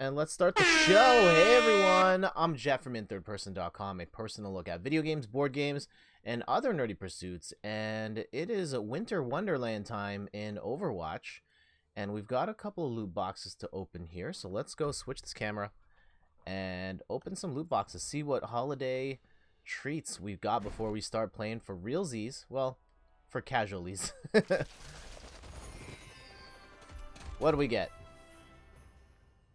And let's start the show. Hey everyone, I'm Jeff from inthirdperson.com, a personal look at video games, board games, and other nerdy pursuits. And it is a Winter Wonderland time in Overwatch. And we've got a couple of loot boxes to open here. So let's go switch this camera and open some loot boxes. See what holiday treats we've got before we start playing for realsies. Well, for casualies. What do we get?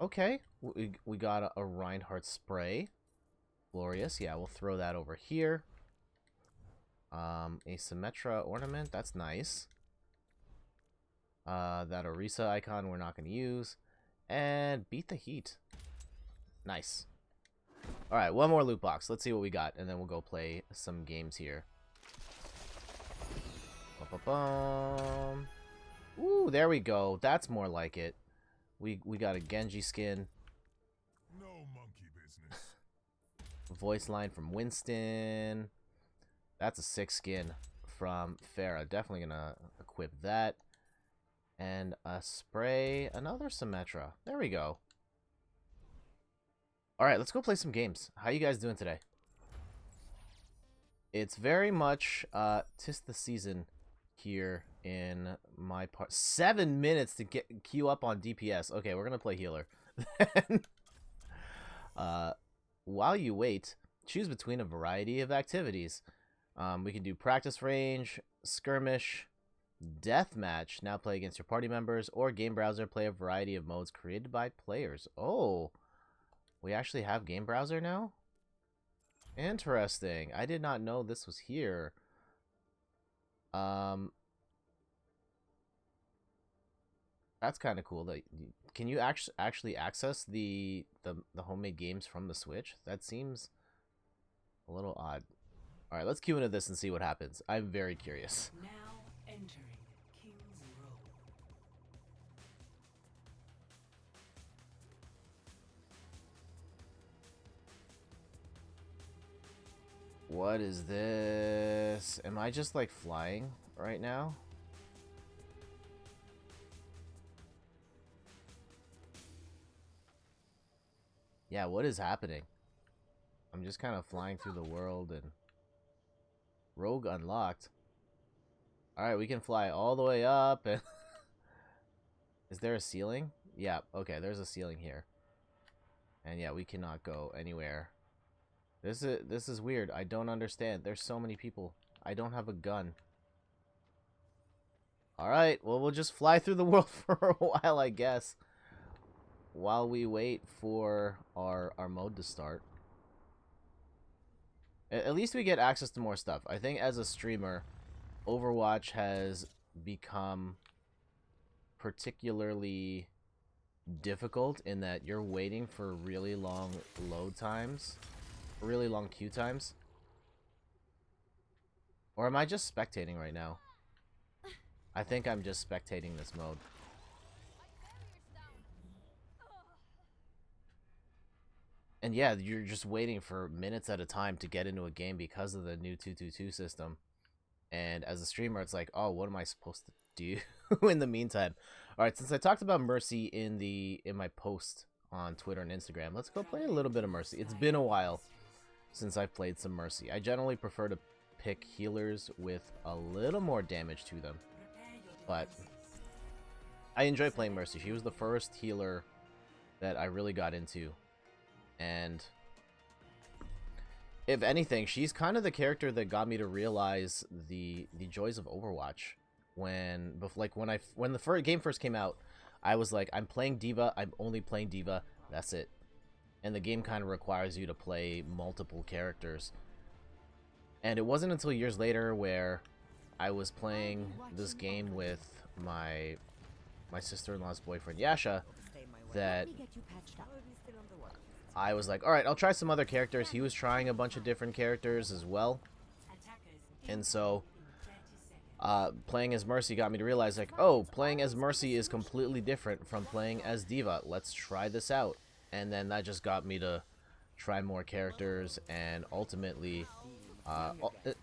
Okay, we got a Reinhardt spray. Glorious. Yeah, we'll throw that over here. A Symmetra ornament. That's nice. That Orisa icon we're not going to use. And beat the heat. Nice. Alright, one more loot box. Let's see what we got, and then we'll go play some games here. Ba-ba-bum. Ooh, there we go. That's more like it. We got a Genji skin. No monkey business. Voice line from Winston. That's a sick skin from Pharah. Definitely gonna equip that. And a spray. Another Symmetra. There we go. Alright, let's go play some games. How you guys doing today? It's very much tis the season here in my part. 7 minutes to queue up on DPS. Okay, we're gonna play healer. Then, while you wait, choose between a variety of activities. We can do practice range, skirmish, deathmatch. Now play against your party members, or game browser. Play a variety of modes created by players. Oh, we actually have game browser now. Interesting. I did not know this was here. That's kind of cool. That can you actually access the homemade games from the Switch? That seems a little odd. All right, let's queue into this and see what happens. I'm very curious. Now entering King's Row. What is this? Am I just like flying right now? Yeah, what is happening? I'm just kind of flying through the world and... Rogue unlocked. Alright, we can fly all the way up and... Is there a ceiling? Yeah, okay, there's a ceiling here. And yeah, we cannot go anywhere. This is weird. I don't understand. There's so many people. I don't have a gun. Alright, well, we'll just fly through the world for a while, I guess. While we wait for our mode to start. At least we get access to more stuff. I think as a streamer, Overwatch has become particularly difficult in that you're waiting for really long load times. Really long queue times. Or am I just spectating right now? I think I'm just spectating this mode. And yeah, you're just waiting for minutes at a time to get into a game because of the new 222 system. And as a streamer, it's like, oh, what am I supposed to do in the meantime? Alright, since I talked about Mercy in my post on Twitter and Instagram, let's go play a little bit of Mercy. It's been a while since I've played some Mercy. I generally prefer to pick healers with a little more damage to them. But I enjoy playing Mercy. She was the first healer that I really got into. And if anything, she's kind of the character that got me to realize the joys of Overwatch. When the game first came out, I was like, I'm playing Diva, I'm only playing Diva, that's it. And the game kind of requires you to play multiple characters. And it wasn't until years later where I was playing this game with my sister-in-law's boyfriend Yasha that I was like, alright, I'll try some other characters. He was trying a bunch of different characters as well. And so, playing as Mercy got me to realize, like, oh, playing as Mercy is completely different from playing as Diva. Let's try this out. And then that just got me to try more characters and ultimately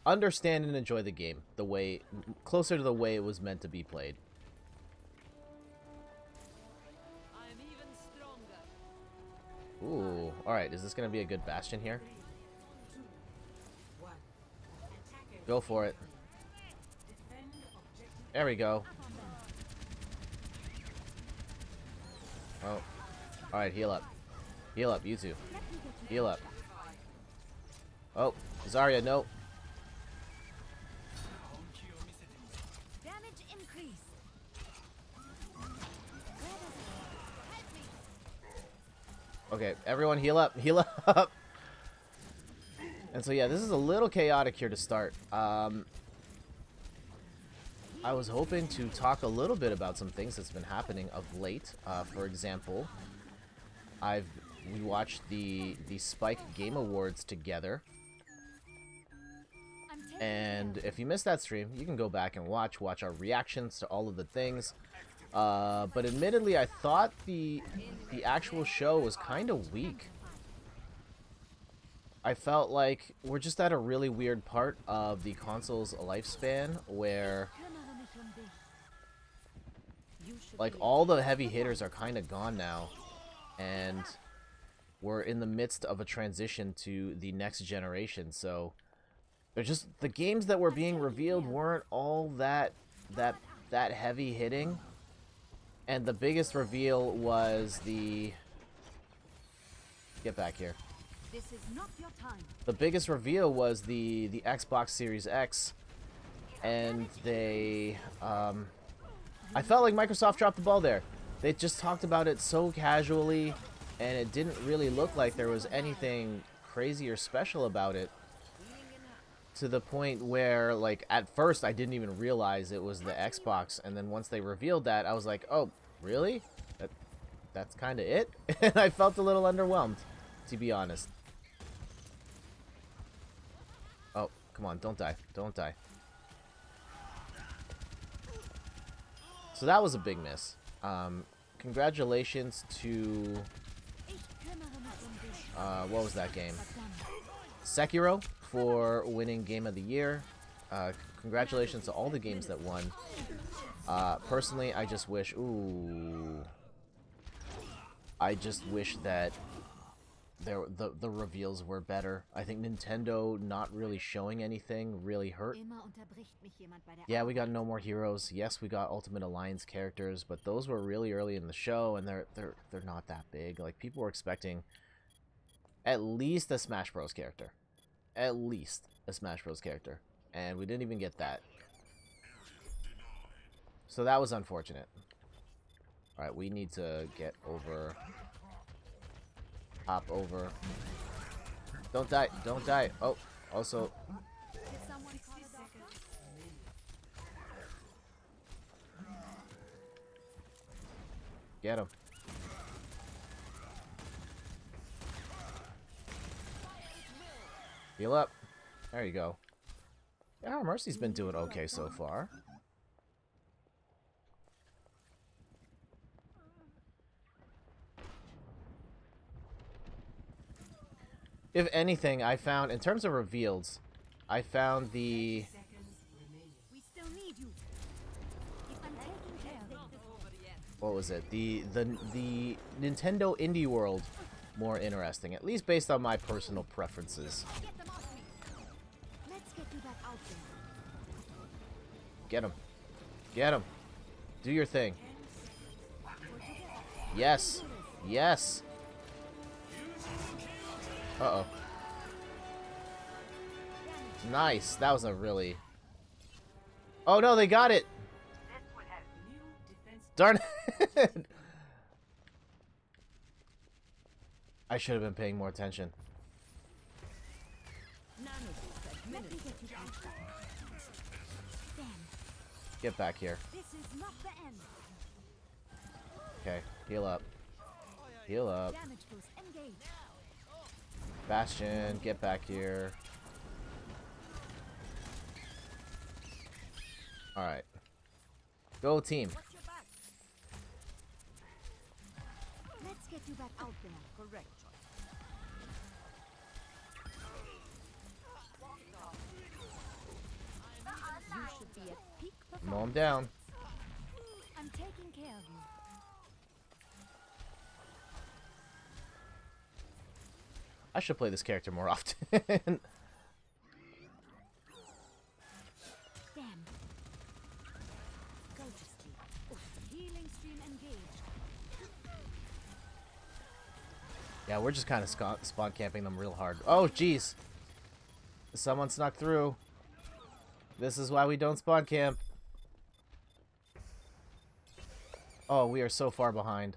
understand and enjoy the game closer to the way it was meant to be played. Ooh. Alright, is this going to be a good bastion here? Go for it. There we go. Oh. Alright, heal up. Heal up, you two. Heal up. Oh, Zarya, no. Damage increase. Okay, everyone heal up. Heal up. And so yeah, this is a little chaotic here to start. I was hoping to talk a little bit about some things that's been happening of late. For example, we watched the Spike Game Awards together. And if you missed that stream, you can go back and watch our reactions to all of the things. But admittedly, I thought the actual show was kind of weak. I felt like we're just at a really weird part of the console's lifespan where like all the heavy hitters are kind of gone now, and we're in the midst of a transition to the next generation. So they're just, the games that were being revealed weren't all that heavy hitting. And the biggest reveal was the... Get back here. This is not your time. The biggest reveal was the Xbox Series X. And they... I felt like Microsoft dropped the ball there. They just talked about it so casually, and it didn't really look like there was anything crazy or special about it. To the point where, like, at first I didn't even realize it was the Xbox, and then once they revealed that, I was like, oh, really? That's kind of it? And I felt a little underwhelmed, to be honest. Oh, come on, don't die. Don't die. So that was a big miss. Congratulations to... what was that game? Sekiro for winning Game of the Year. Congratulations to all the games that won. Personally, I just wish... Ooh. I just wish that the reveals were better. I think Nintendo not really showing anything really hurt. Yeah, we got No More Heroes. Yes, we got Ultimate Alliance characters, but those were really early in the show, and they're not that big. Like, people were expecting at least a Smash Bros. Character. At least a Smash Bros. Character. And we didn't even get that. So that was unfortunate. Alright, we need to get over... Hop over. Don't die. Don't die. Oh, also... Get him. Heal up. There you go. Yeah, Mercy's been doing okay so far. If anything, I found, in terms of reveals, I found the... We still need you. I'm taking care of it. What was it? The Nintendo Indie World more interesting, at least based on my personal preferences. Get them off me. Let's get you back out there. Get him. Get him. Do your thing. Yes. Yes. Uh-oh. Nice. That was a really... Oh, no, they got it. Darn it. I should have been paying more attention. Get back here. This is not the end. Okay, heal up. Heal up. Damage boost engage. Bastion, get back here. Alright. Go team. Watch your back. Let's get you back out there. Correct choice. You should be at peak performance. Mow him down. I'm taking care of you. I should play this character more often. Damn. Go to sleep. Healing stream engaged. Yeah, we're just kind of spawn camping them real hard. Oh, jeez. Someone snuck through. This is why we don't spawn camp. Oh, we are so far behind.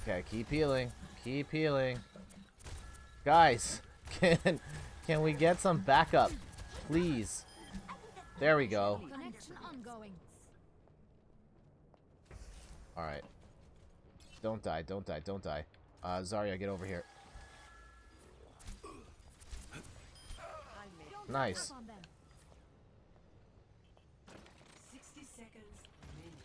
Okay, keep healing. Keep healing. Guys, can we get some backup? Please. There we go. Connection ongoing. Alright. Don't die, don't die, don't die. Zarya, get over here. Nice. On them. 60 seconds remaining.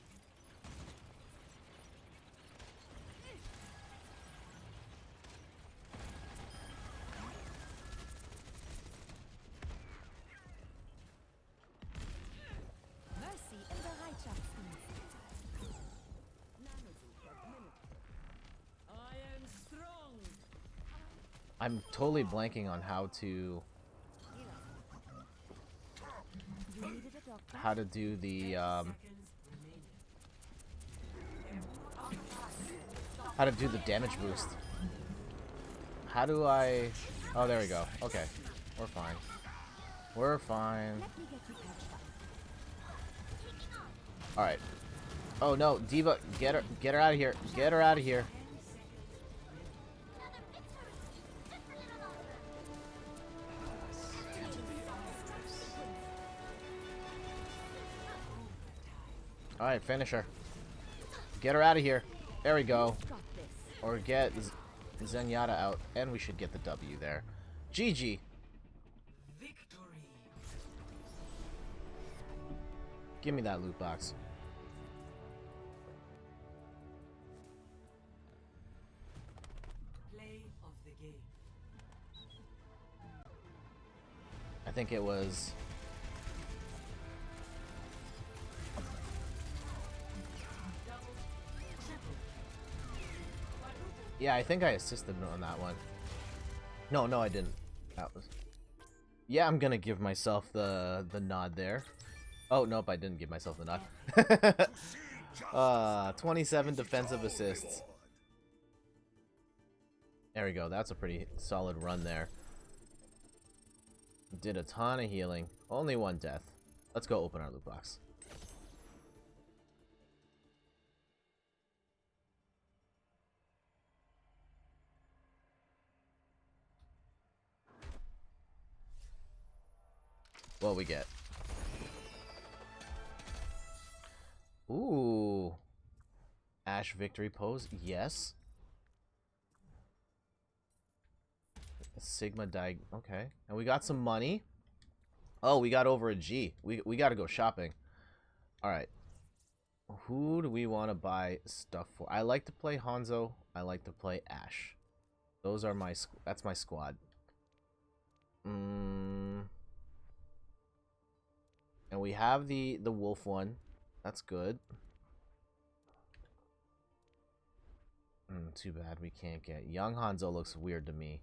Mercy in Bereitschaftsdienst. I am strong. I'm totally blanking on how to You needed a doctor. how to do the Seconds remaining. how to do the damage boost. How do I? Oh, there we go. Okay, we're fine. We're fine. Let me get you patched up. All right. Oh no, Diva, get her out of here. Get her out of here. All right, finish her. Get her out of here. There we go. Got this. Or get Zenyatta out, and we should get the W there. GG. Victory. Give me that loot box. Play of the game. I think it was. Yeah, I think I assisted him on that one. No, no, I didn't. That was. Yeah, I'm gonna give myself the nod there. Oh nope, I didn't give myself the nod. 27 defensive assists. There we go. That's a pretty solid run there. Did a ton of healing. Only one death. Let's go open our loot box. What we get? Ooh. Ash victory pose. Yes. Sigma diag. Okay. And we got some money. Oh, we got over a G. We got to go shopping. All right. Who do we want to buy stuff for? I like to play Hanzo. I like to play Ash. Those are my that's my squad. And we have the wolf one. That's good. Too bad we can't get young Hanzo. Looks weird to me.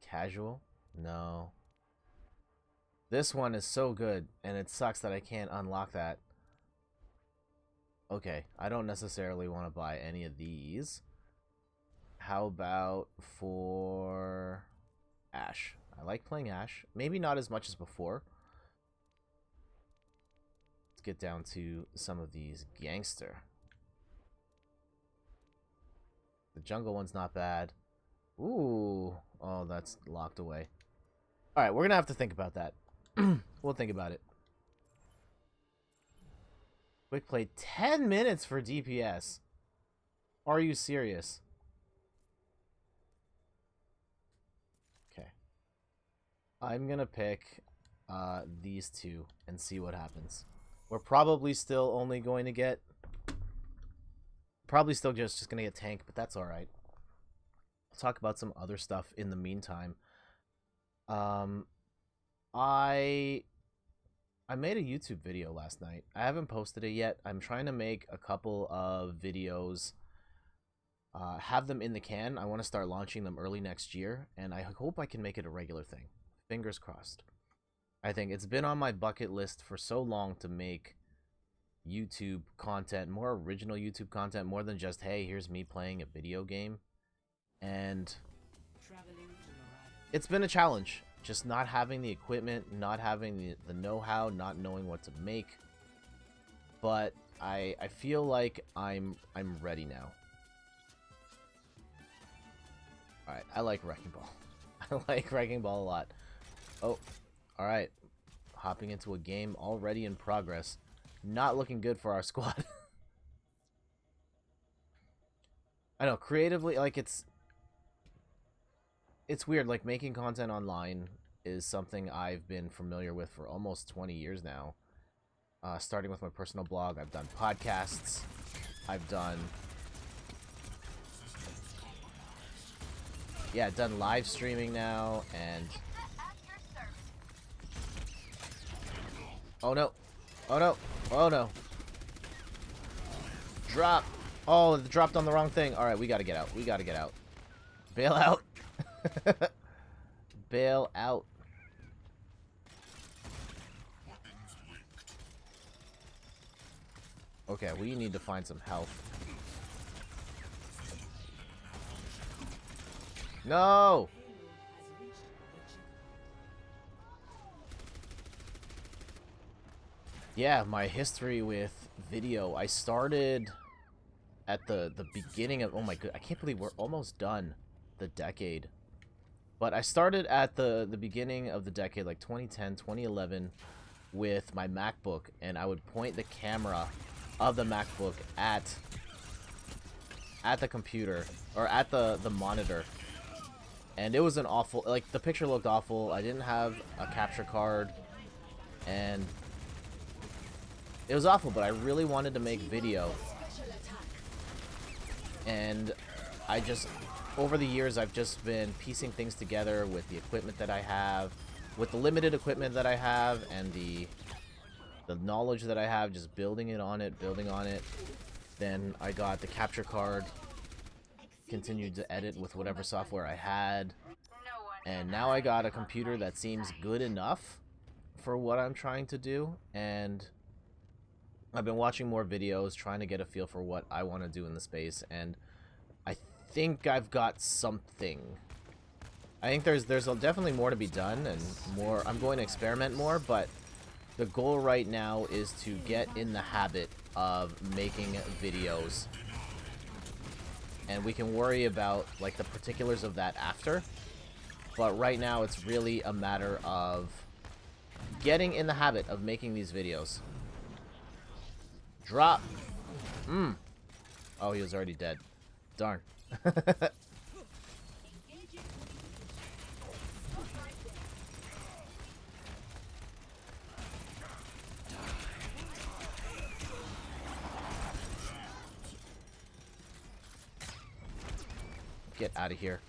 Casual? No. This one is so good, and it sucks that I can't unlock that. Okay, I don't necessarily want to buy any of these. How about for Ash? I like playing Ash. Maybe not as much as before. Let's get down to some of these gangster. The jungle one's not bad. Ooh. Oh, that's locked away. Alright, we're going to have to think about that. We'll think about it. Quick play. 10 minutes for DPS. Are you serious? Okay. I'm going to pick these two and see what happens. We're probably still only going to get... Probably still just going to get tank, but that's alright. I'll talk about some other stuff in the meantime. Um, I made a YouTube video last night. I haven't posted it yet. I'm trying to make a couple of videos, have them in the can. I want to start launching them early next year, and I hope I can make it a regular thing. Fingers crossed. I think it's been on my bucket list for so long to make YouTube content, more original YouTube content, more than just, hey, here's me playing a video game. And it's been a challenge. Just not having the equipment, not having the know-how, not knowing what to make. But I feel like I'm ready now. Alright, I like Wrecking Ball. I like Wrecking Ball a lot. Oh, alright. Hopping into a game already in progress. Not looking good for our squad. I know, creatively, like, it's weird. Like, making content online is something I've been familiar with for almost 20 years now. Starting with my personal blog, I've done podcasts, I've done live streaming now, and oh no, oh no, oh no, drop. Oh, it dropped on the wrong thing. All right, we gotta get out. We gotta get out. Bail out. Bail out. Okay, we need to find some health. No! Yeah, my history with video. I started at the beginning of... Oh my god, I can't believe we're almost done the decade. But I started at the beginning of the decade, like 2010, 2011, with my MacBook, and I would point the camera of the MacBook at the computer, or at the monitor. And it was an awful... Like, the picture looked awful. I didn't have a capture card, and it was awful, but I really wanted to make video. And I just... Over the years, I've just been piecing things together with the equipment that I have, with the limited equipment that I have, and the knowledge that I have, just building on it. Then I got the capture card, continued to edit with whatever software I had, and now I got a computer that seems good enough for what I'm trying to do, and I've been watching more videos, trying to get a feel for what I want to do in the space, and I think I've got something. I think there's definitely more to be done, and more. I'm going to experiment more, but the goal right now is to get in the habit of making videos, and we can worry about like the particulars of that after. But right now, it's really a matter of getting in the habit of making these videos. Drop. Oh, he was already dead. Darn. Get out of here.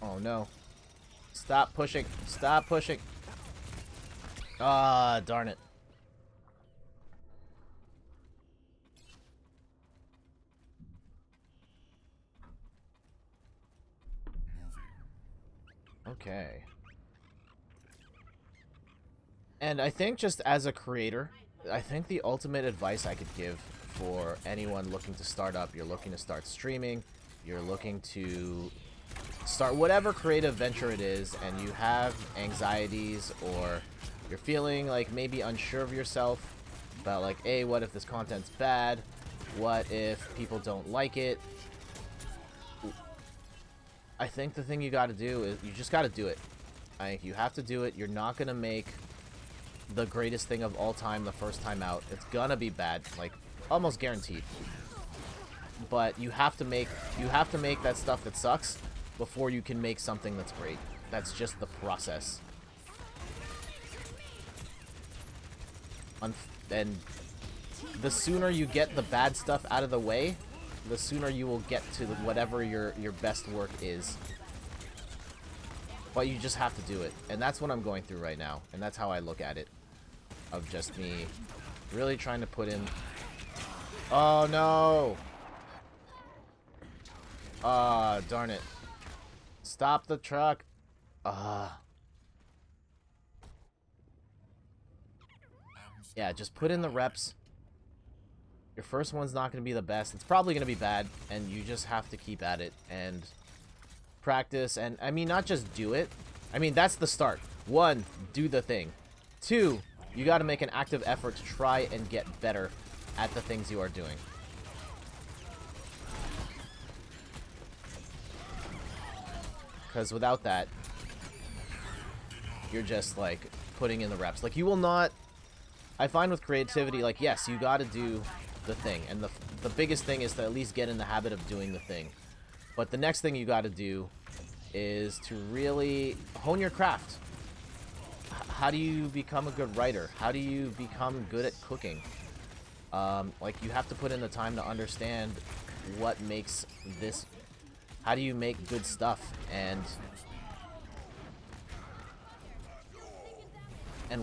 Oh no. Stop pushing. Stop pushing. Ah, darn it. Okay. And I think just as a creator, I think the ultimate advice I could give for anyone looking to start up, you're looking to start streaming, you're looking to start whatever creative venture it is, and you have anxieties, or you're feeling like maybe unsure of yourself about like, hey, what if this content's bad? What if people don't like it? I think the thing you gotta do is you just gotta do it. I think you have to do it. You're not gonna make the greatest thing of all time the first time out. It's gonna be bad, like almost guaranteed. but you have to make that stuff that sucks before you can make something that's great. That's just the process. And the sooner you get the bad stuff out of the way, the sooner you will get to whatever your best work is. But you just have to do it. And that's what I'm going through right now. And that's how I look at it. Of just me really trying to put in... Oh, no! Ah, darn it. Stop the truck. Yeah, just put in the reps. Your first one's not going to be the best. It's probably going to be bad. And you just have to keep at it. And practice. And, I mean, not just do it. I mean, that's the start. 1, do the thing. 2, you got to make an active effort to try and get better at the things you are doing. Because without that, you're just, like, putting in the reps. Like, you will not... I find with creativity, like, yes, you got to do the thing. And the biggest thing is to at least get in the habit of doing the thing. But the next thing you got to do is to really hone your craft. How do you become a good writer? How do you become good at cooking? Like, you have to put in the time to understand what makes this... How do you make good stuff? And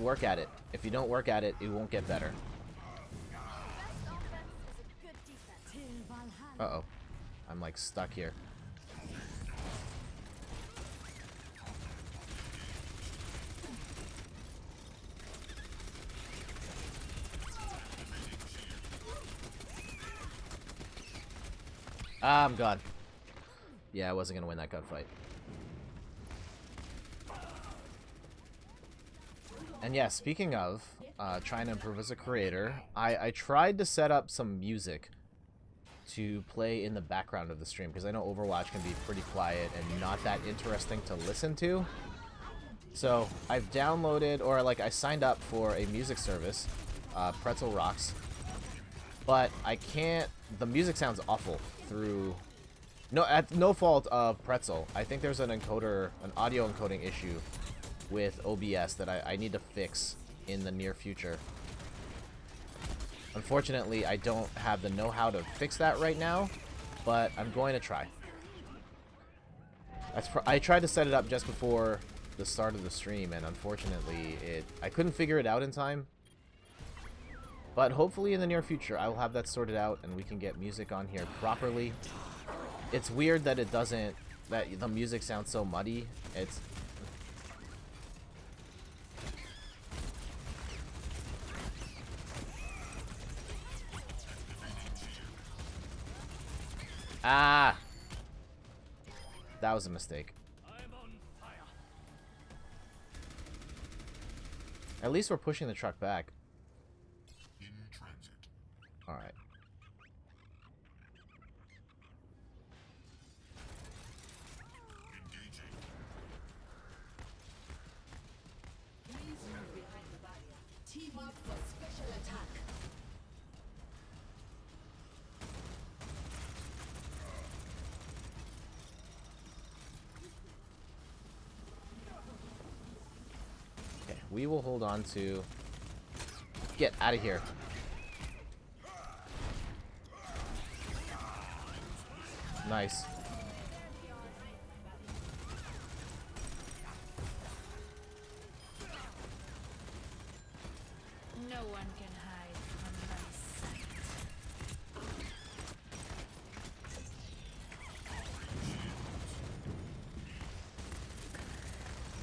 work at it. If you don't work at it, it won't get better. Uh-oh. I'm, like, stuck here. Ah, I'm gone. Yeah, I wasn't gonna win that gunfight. And yeah, speaking of trying to improve as a creator, I tried to set up some music to play in the background of the stream, because I know Overwatch can be pretty quiet and not that interesting to listen to. So I've downloaded, or like I signed up for a music service, Pretzel Rocks, but I can't, the music sounds awful through, at no fault of Pretzel. I think there's an encoder, an audio encoding issue with OBS that I need to fix in the near future. Unfortunately, I don't have the know-how to fix that right now, but I'm going to try. I tried to set it up just before the start of the stream, and unfortunately, I couldn't figure it out in time. But hopefully in the near future, I will have that sorted out, and we can get music on here properly. It's weird that it doesn't, that the music sounds so muddy. It's... Ah! That was a mistake. At least we're pushing the truck back. In transit. Alright. Engaging. Please move behind the barrier. Team up for special attack. Okay, we will hold on to... Get out of here. Nice. No one can hide from my sight.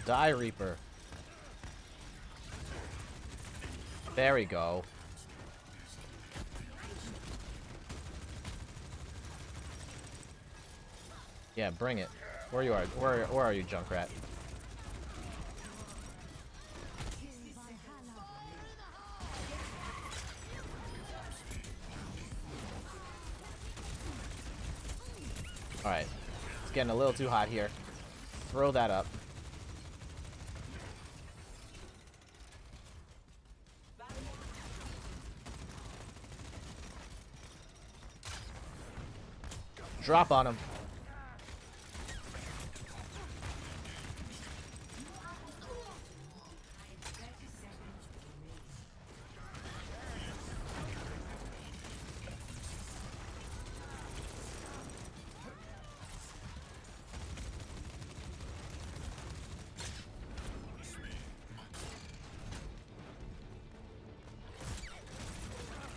Die, Reaper. There we go. Yeah, bring it. Where you are? Where are you, Junkrat? All right, it's getting a little too hot here. Throw that up. Drop on him.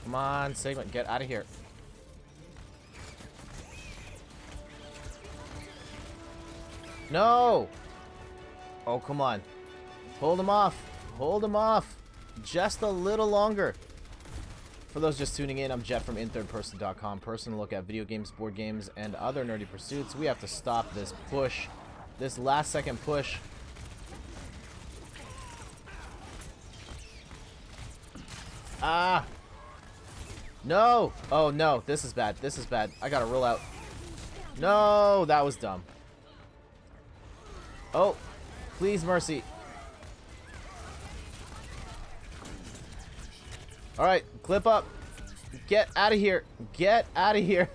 Come on, Sigma, get out of here. No! Oh, come on. Hold him off. Hold him off. Just a little longer. For those just tuning in, I'm Jet from inthirdperson.com. Personal look at video games, board games, and other nerdy pursuits. We have to stop this push. This last second push. Ah! No! Oh no, this is bad. This is bad. I gotta roll out. No, that was dumb. Oh, please, Mercy. Alright, clip up. Get out of here. Get out of here.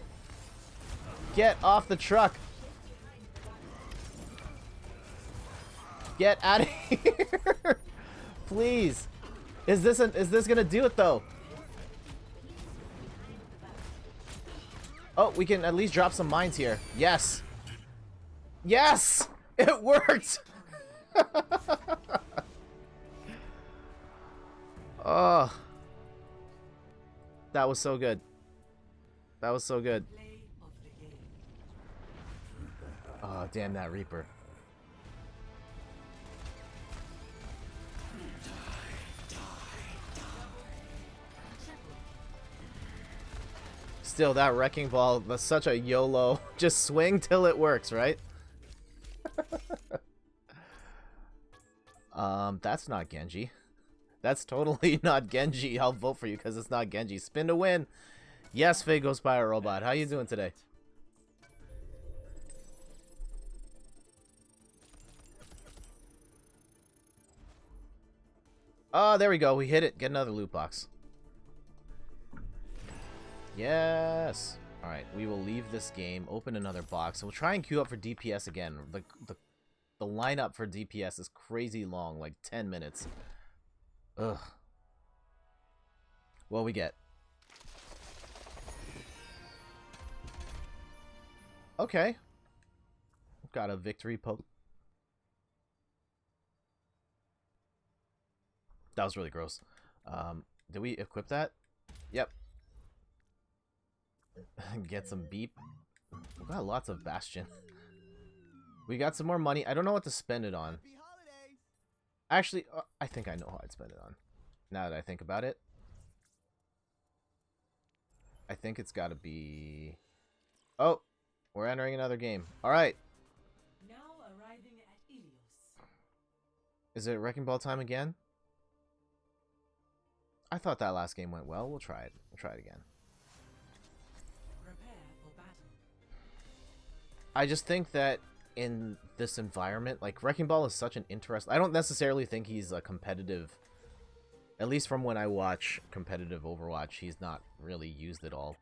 Get off the truck. Get out of here. Please. Is this gonna do it though? Oh, we can at least drop some mines here. Yes. Yes! It worked! Oh. That was so good. That was so good. Oh, damn that Reaper. Still, that wrecking ball, that's such a YOLO. Just swing till it works, right? That's not Genji. That's totally not Genji. I'll vote for you because it's not Genji. Spin to win. Yes, Fago Spire Robot. How you doing today? Oh, there we go. We hit it. Get another loot box. Yes. Alright, we will leave this game, open another box. We'll try and queue up for DPS again. The lineup for DPS is crazy long, like 10 minutes. Ugh. What we get? Okay. Got a victory poke. That was really gross. Did we equip that? Yep. Get some beep. We got lots of Bastion. We got some more money. I don't know what to spend it on. Actually, I think I know how I'd spend it on. Now that I think about it. I think it's got to be... Oh, we're entering another game. Alright. Now arriving at Ilios. Is it Wrecking Ball time again? I thought that last game went well. We'll try it. We'll try it again. Prepare for battle. I just think that in this environment, like, Wrecking Ball is such an interesting... I don't necessarily think he's a competitive... At least from when I watch competitive Overwatch, he's not really used at all.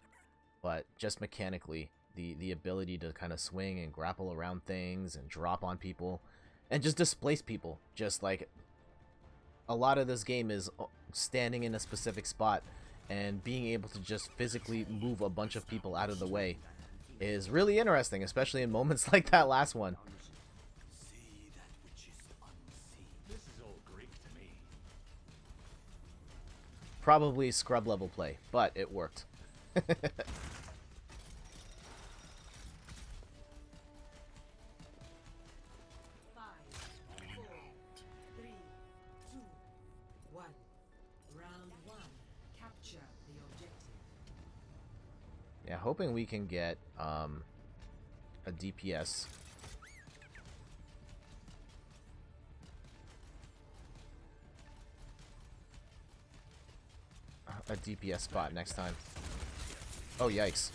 But just mechanically, the ability to kind of swing and grapple around things and drop on people and just displace people. Just like... A lot of this game is standing in a specific spot and being able to just physically move a bunch of people out of the way is really interesting, especially in moments like that last one. Probably scrub level play, but it worked. 5, 4, 3, 2, 1. Round 1. Capture the objective. Yeah, hoping we can get a DPS. A DPS spot next time. Oh, yikes.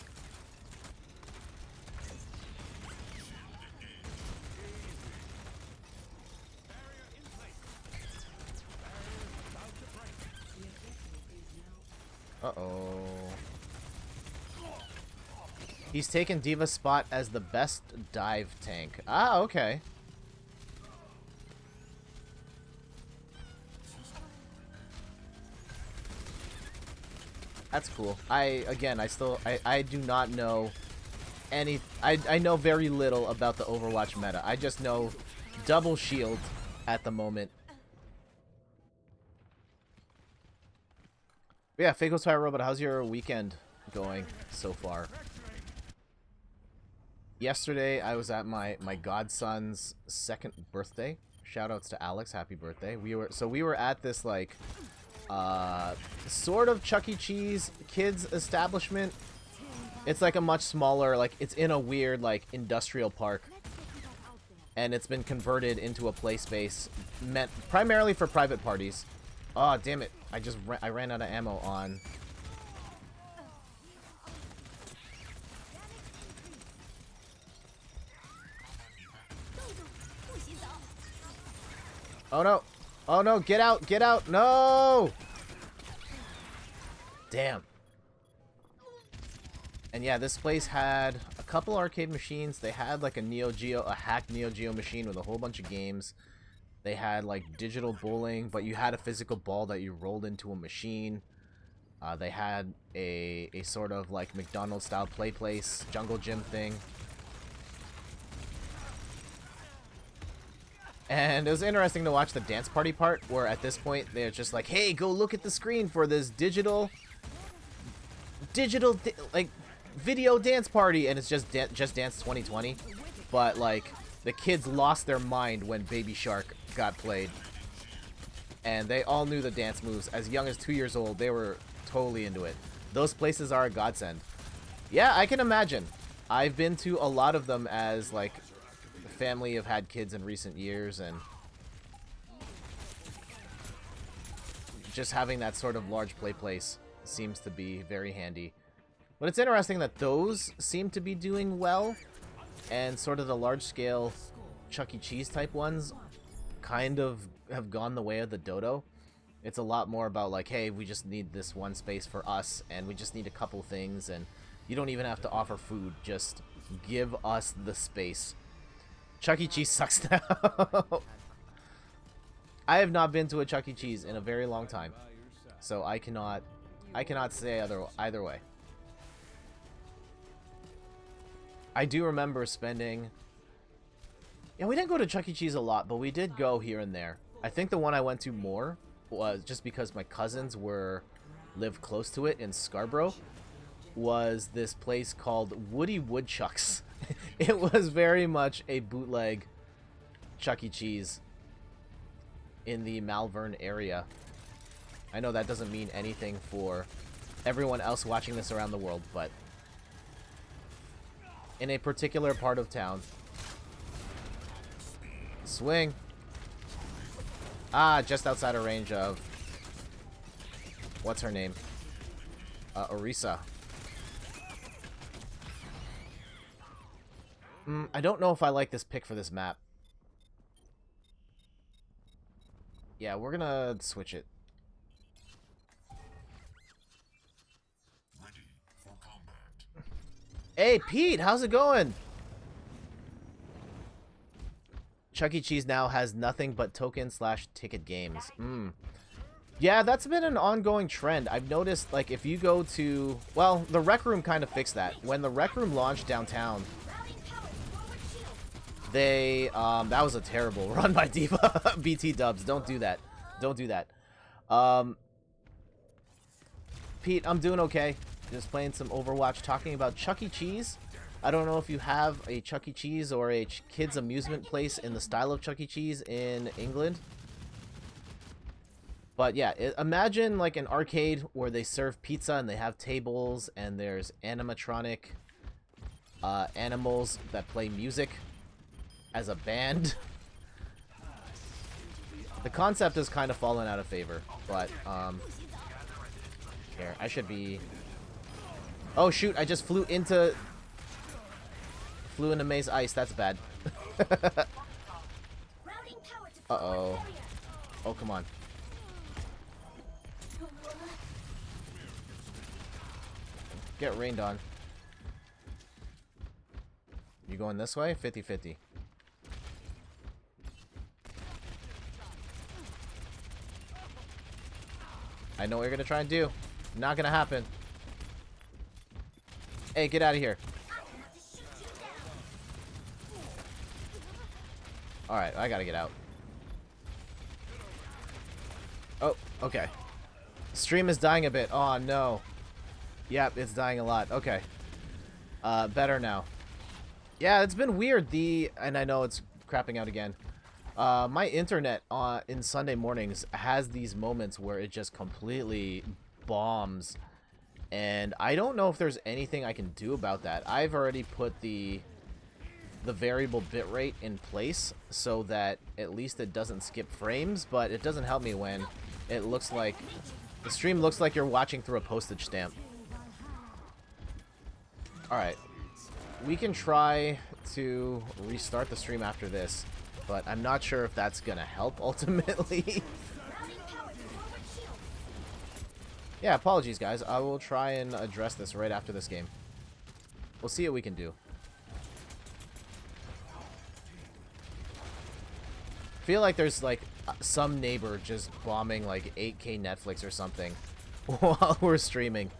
Uh-oh. He's taken Diva's spot as the best dive tank. Ah, okay. That's cool. I do not know I know very little about the Overwatch meta. I just know double shield at the moment. But yeah, Fago Spy Robot, how's your weekend going so far? Yesterday, I was at my godson's 2nd birthday. Shoutouts to Alex, happy birthday. We were at this like sort of Chuck E. Cheese kids establishment. It's like a much smaller, like it's in a weird like industrial park, and it's been converted into a play space meant primarily for private parties. Oh damn it! I ran out of ammo on. Oh no! Oh no! Get out! Get out! No! Damn. And yeah, this place had a couple arcade machines. They had like a hacked Neo Geo machine with a whole bunch of games. They had like digital bowling, but you had a physical ball that you rolled into a machine. They had a sort of like McDonald's style play place, jungle gym thing. And it was interesting to watch the dance party part, where at this point they're just like, hey, go look at the screen for this digital like video dance party, and it's just Dance 2020. But like the kids lost their mind when Baby Shark got played, and they all knew the dance moves. As young as 2 years old, they were totally into it. Those places are a godsend. Yeah, I can imagine. I've been to a lot of them as like family have had kids in recent years, and just having that sort of large play place seems to be very handy. But it's interesting that those seem to be doing well, and sort of the large-scale Chuck E. Cheese type ones kind of have gone the way of the dodo. It's a lot more about like, hey, we just need this one space for us, and we just need a couple things, and you don't even have to offer food, just give us the space. Chuck E. Cheese sucks now. I have not been to a Chuck E. Cheese in a very long time, so I cannot say either way. I do remember spending... Yeah, we didn't go to Chuck E. Cheese a lot, but we did go here and there. I think the one I went to more was just because my cousins lived close to it in Scarborough, was this place called Woody Woodchucks. It was very much a bootleg Chuck E. Cheese in the Malvern area. I know that doesn't mean anything for everyone else watching this around the world, but in a particular part of town. Swing. Ah, just outside of range of... What's her name? Orisa. I don't know if I like this pick for this map. Yeah, we're gonna switch it. Ready for combat. Hey, Pete, how's it going? Chuck E. Cheese now has nothing but token/ticket games. Yeah, that's been an ongoing trend. I've noticed, like, if you go to... Well, the Rec Room kind of fixed that. When the Rec Room launched downtown, they... that was a terrible run by Diva. BT dubs. Don't do that. Don't do that. Pete, I'm doing okay. Just playing some Overwatch, talking about Chuck E. Cheese. I don't know if you have a Chuck E. Cheese or a kids' amusement place in the style of Chuck E. Cheese in England. But yeah, imagine like an arcade where they serve pizza and they have tables and there's animatronic animals that play music as a band. The concept has kind of fallen out of favor, but here, I should be... Oh shoot, I just flew into Maze Ice. That's bad. Uh-oh. Oh, come on. Get rained on. You going this way? 50-50. I know what you're gonna try and do. Not gonna happen. Hey, get out of here. Alright, I gotta get out. Oh, okay. Stream is dying a bit. Oh, no. Yep, it's dying a lot. Okay. Better now. Yeah, it's been weird. And I know it's crapping out again. My internet in Sunday mornings has these moments where it just completely bombs. And I don't know if there's anything I can do about that. I've already put the variable bitrate in place so that at least it doesn't skip frames, but it doesn't help me when it looks like the stream looks like you're watching through a postage stamp. Alright. We can try to restart the stream after this, but I'm not sure if that's gonna help ultimately. Yeah, apologies guys. I will try and address this right after this game. We'll see what we can do. I feel like there's like some neighbor just bombing like 8K Netflix or something while we're streaming.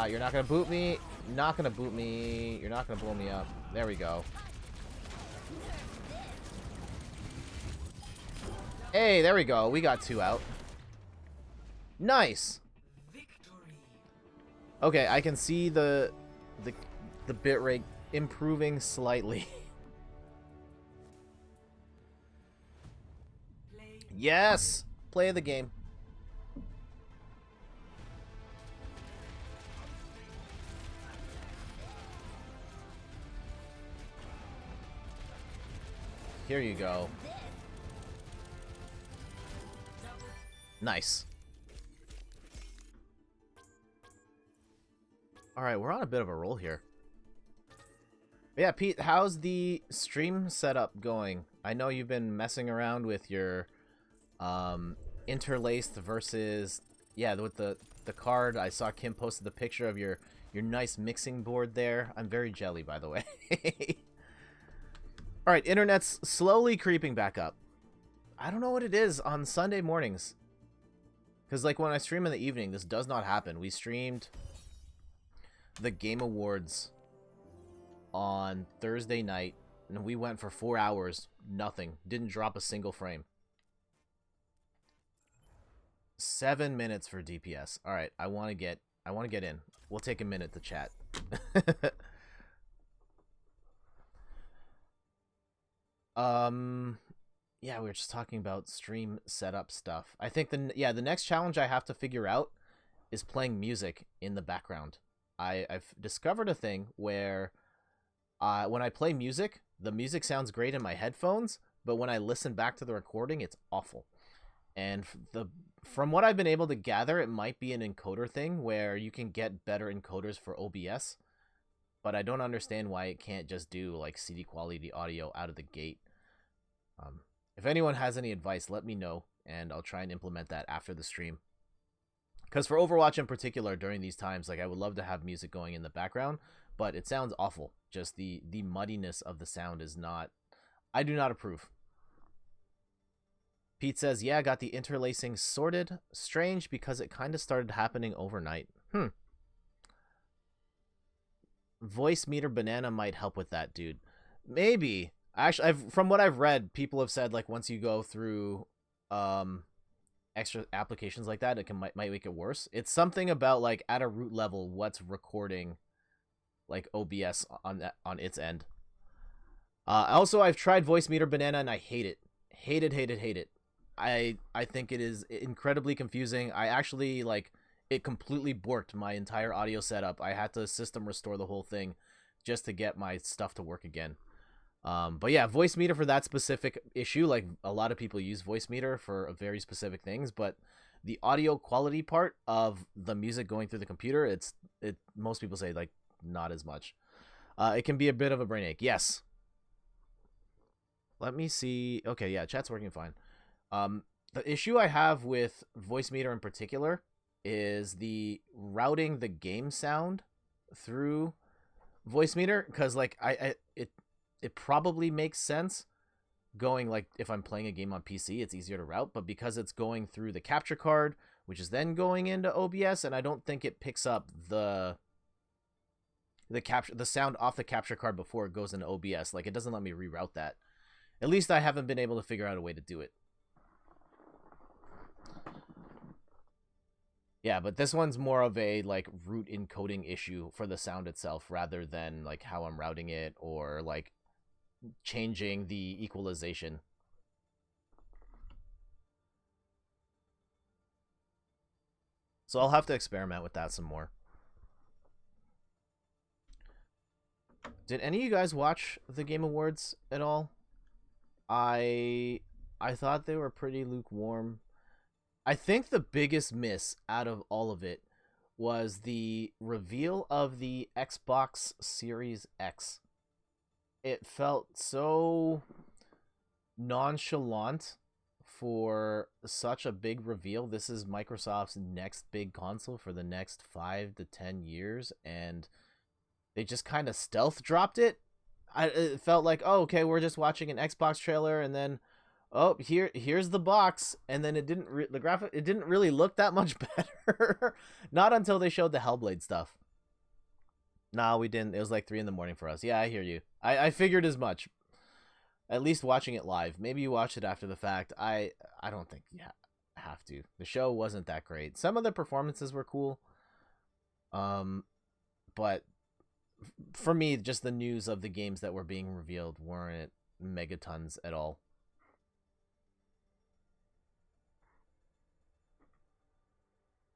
You're not gonna boot me. Not gonna boot me. You're not gonna blow me up. There we go. Hey, there we go. We got 2 out. Nice. Okay, I can see the bitrate improving slightly. Yes! Play the game. Here you go. Nice. Alright, we're on a bit of a roll here. Yeah, Pete, how's the stream setup going? I know you've been messing around with your interlaced versus, yeah, with the card. I saw Kim posted the picture of your nice mixing board there. I'm very jelly, by the way. Alright, internet's slowly creeping back up. I don't know what it is on Sunday mornings. Because, like, when I stream in the evening, this does not happen. We streamed the Game Awards on Thursday night, and we went for 4 hours. Nothing. Didn't drop a single frame. 7 minutes for DPS. Alright, I want to get in. We'll take a minute to chat. Yeah, we were just talking about stream setup stuff. I think the next challenge I have to figure out is playing music in the background. I've discovered a thing where when I play music, the music sounds great in my headphones, but when I listen back to the recording, it's awful. And from what I've been able to gather, it might be an encoder thing where you can get better encoders for OBS, but I don't understand why it can't just do like CD quality audio out of the gate. If anyone has any advice, let me know, and I'll try and implement that after the stream. Because for Overwatch in particular, during these times, like, I would love to have music going in the background, but it sounds awful. Just the muddiness of the sound is not... I do not approve. Pete says, yeah, got the interlacing sorted. Strange, because it kind of started happening overnight. Voice meter banana might help with that, dude. Maybe. Actually, from what I've read, people have said, like, once you go through extra applications like that, it might make it worse. It's something about, like, at a root level, what's recording, like, OBS on its end. Also, I've tried Voice Meter Banana, and I hate it. Hate it. I think it is incredibly confusing. I actually, like, it completely borked my entire audio setup. I had to system restore the whole thing just to get my stuff to work again. But yeah, Voice Meter for that specific issue, like, a lot of people use Voice Meter for very specific things, but the audio quality part of the music going through the computer, most people say, like, not as much. It can be a bit of a brain ache. Yes. Let me see. Okay, yeah, chat's working fine. The issue I have with Voice Meter in particular is the routing the game sound through voice meter, because like it probably makes sense going, like, if I'm playing a game on PC, it's easier to route, but because it's going through the capture card, which is then going into OBS, and I don't think it picks up the sound off the capture card before it goes into OBS. Like, it doesn't let me reroute that. At least I haven't been able to figure out a way to do it. Yeah, but this one's more of a, like, root encoding issue for the sound itself, rather than, like, how I'm routing it, or, like, changing the equalization. So I'll have to experiment with that some more. Did any of you guys watch the Game Awards at all? I thought they were pretty lukewarm. I think the biggest miss out of all of it was the reveal of the Xbox Series X. It felt so nonchalant for such a big reveal. This is Microsoft's next big console for the next 5 to 10 years, and they just kind of stealth dropped it. It felt like, oh, okay, we're just watching an Xbox trailer, and then, oh, here's the box, and then it didn't really look that much better. Not until they showed the Hellblade stuff. No, we didn't. It was like 3 in the morning for us. Yeah, I hear you. I figured as much. At least watching it live. Maybe you watched it after the fact. I don't think you have to. The show wasn't that great. Some of the performances were cool. But for me, just the news of the games that were being revealed weren't megatons at all.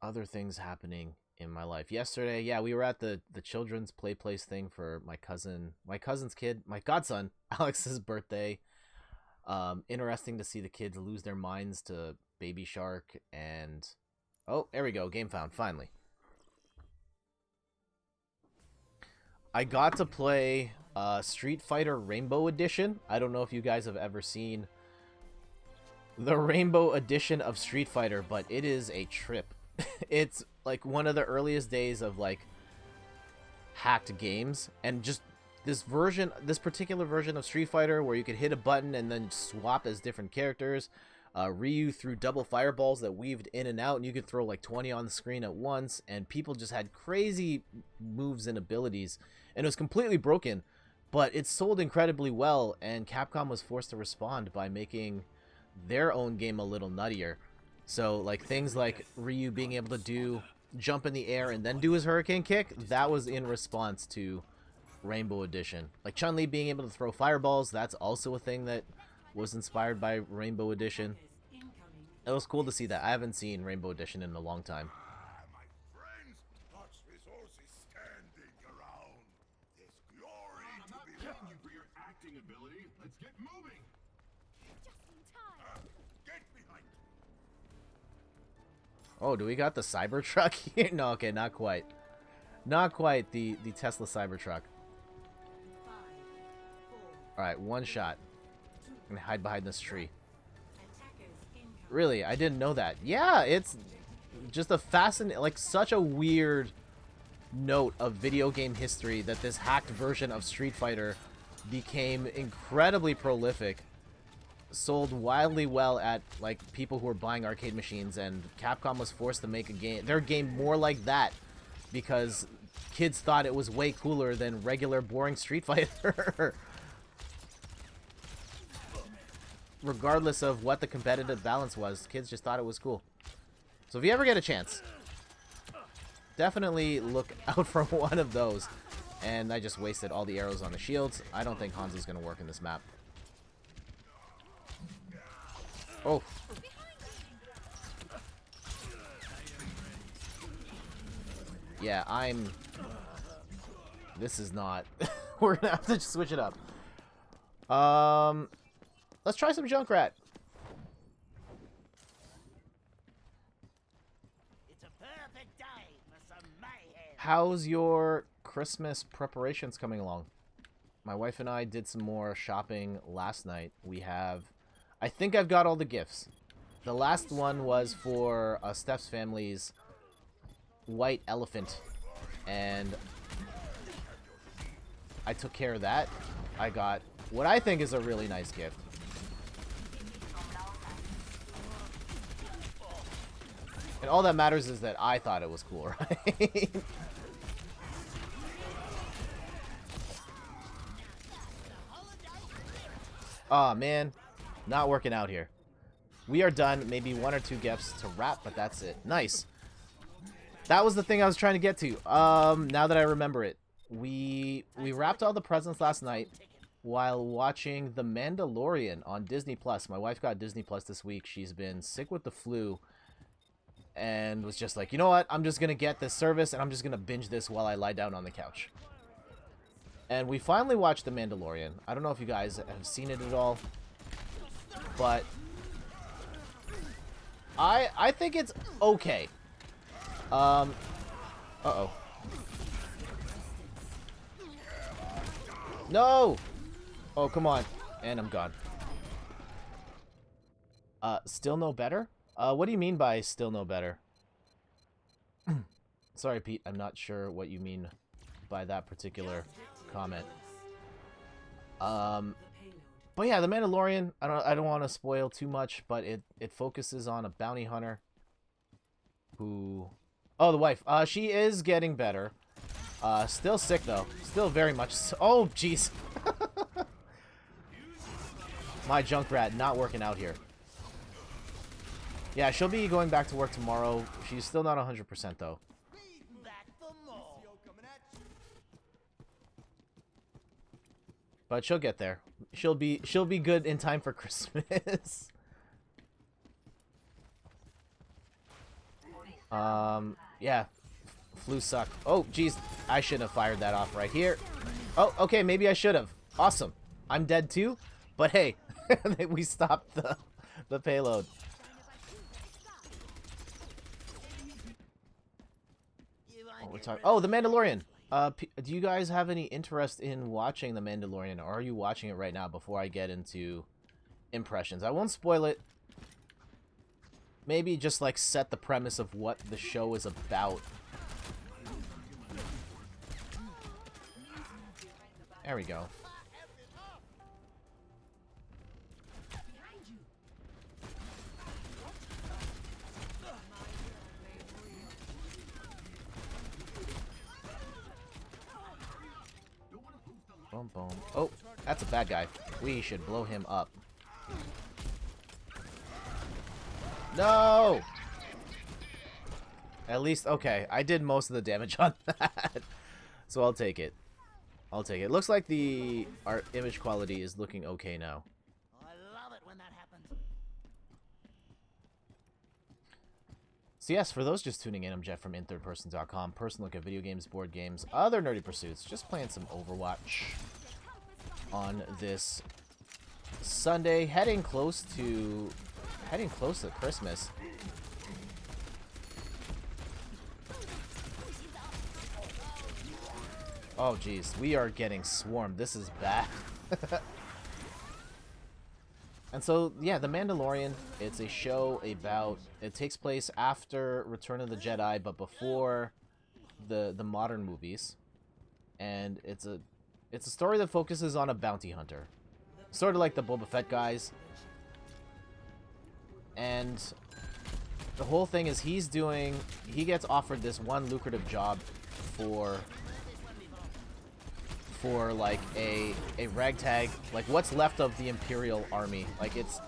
Other things happening in my life. Yesterday, yeah, we were at the children's play place thing for my cousin's kid, my godson, Alex's birthday. Interesting to see the kids lose their minds to Baby Shark, and oh, there we go, game found, finally. I got to play Street Fighter Rainbow Edition. I don't know if you guys have ever seen the Rainbow Edition of Street Fighter, but it is a trip. It's like one of the earliest days of like hacked games, and just this particular version of Street Fighter where you could hit a button and then swap as different characters. Ryu threw double fireballs that weaved in and out, and you could throw like 20 on the screen at once, and people just had crazy moves and abilities, and it was completely broken, but it sold incredibly well, and Capcom was forced to respond by making their own game a little nuttier. So like things like Ryu being able to jump in the air and then do his hurricane kick, that was in response to Rainbow Edition. Like Chun-Li being able to throw fireballs, that's also a thing that was inspired by Rainbow Edition. It was cool to see that. I haven't seen Rainbow Edition in a long time. My friends, such resources standing around. There's glory to be won. You for your acting ability. Let's get moving. Just in time. Get behind. Oh, do we got the Cybertruck here? No, okay, not quite. Not quite the Tesla Cybertruck. Alright, one shot. I'm gonna hide behind this tree. Really? I didn't know that. Yeah, it's just a fascinating, like, such a weird note of video game history that this hacked version of Street Fighter became incredibly prolific, sold wildly well at, like, people who were buying arcade machines, and Capcom was forced to make their game more like that because kids thought it was way cooler than regular boring Street Fighter. Regardless of what the competitive balance was, kids just thought it was cool. So if you ever get a chance, definitely look out for one of those. And I just wasted all the arrows on the shields. I don't think Hanzo's going to work in this map. Oh. Yeah, this is not... We're going to have to switch it up. Let's try some Junkrat. It's a perfect day for some mayhem. How's your Christmas preparations coming along? My wife and I did some more shopping last night. I think I've got all the gifts. The last one was for Steph's family's white elephant, and I took care of that. I got what I think is a really nice gift. And all that matters is that I thought it was cool, right? Aw, man. Not working out here. We are done. Maybe 1 or 2 gifts to wrap, but that's it. Nice. That was the thing I was trying to get to. Now that I remember it. We wrapped all the presents last night while watching The Mandalorian on Disney+. My wife got Disney+ this week. She's been sick with the flu. And was just like, you know what? I'm just going to get this service, and I'm just going to binge this while I lie down on the couch. And we finally watched The Mandalorian. I don't know if you guys have seen it at all. But I think it's okay. Uh-oh. No! Oh, come on. And I'm gone. Still no better? What do you mean by still no better? Sorry, Pete. I'm not sure what you mean by that particular comment. But yeah, The Mandalorian, I don't want to spoil too much, but it focuses on a bounty hunter who... Oh, the wife. She is getting better. Still sick, though. Still very much so. Oh, jeez. My Junkrat not working out here. Yeah, she'll be going back to work tomorrow. She's still not 100%, though. Back for more. But she'll get there. She'll be good in time for Christmas. Yeah. Flu sucked. Oh, jeez. I shouldn't have fired that off right here. Oh, okay, maybe I should have. Awesome. I'm dead too. But hey, we stopped the payload. Oh, The Mandalorian. Do you guys have any interest in watching The Mandalorian, or are you watching it right now before I get into impressions? I won't spoil it. Maybe just, like, set the premise of what the show is about. There we go. Boom, boom. Oh, that's a bad guy. We should blow him up. No! At least, okay, I did most of the damage on that. So I'll take it. I'll take it. Looks like our image quality is looking okay now. I love it when that happens. So yes, for those just tuning in, I'm Jeff from inthirdperson.com. Personal look at video games, board games, other nerdy pursuits. Just playing some Overwatch on this Sunday, heading close to Christmas. Oh geez, we are getting swarmed. This is bad. And so, yeah, The Mandalorian, it's a show about... It takes place after Return of the Jedi, but before the modern movies. And it's a story that focuses on a bounty hunter. Sort of like the Boba Fett guys. And the whole thing is he gets offered this one lucrative job for like a ragtag, like what's left of the Imperial Army. Like it's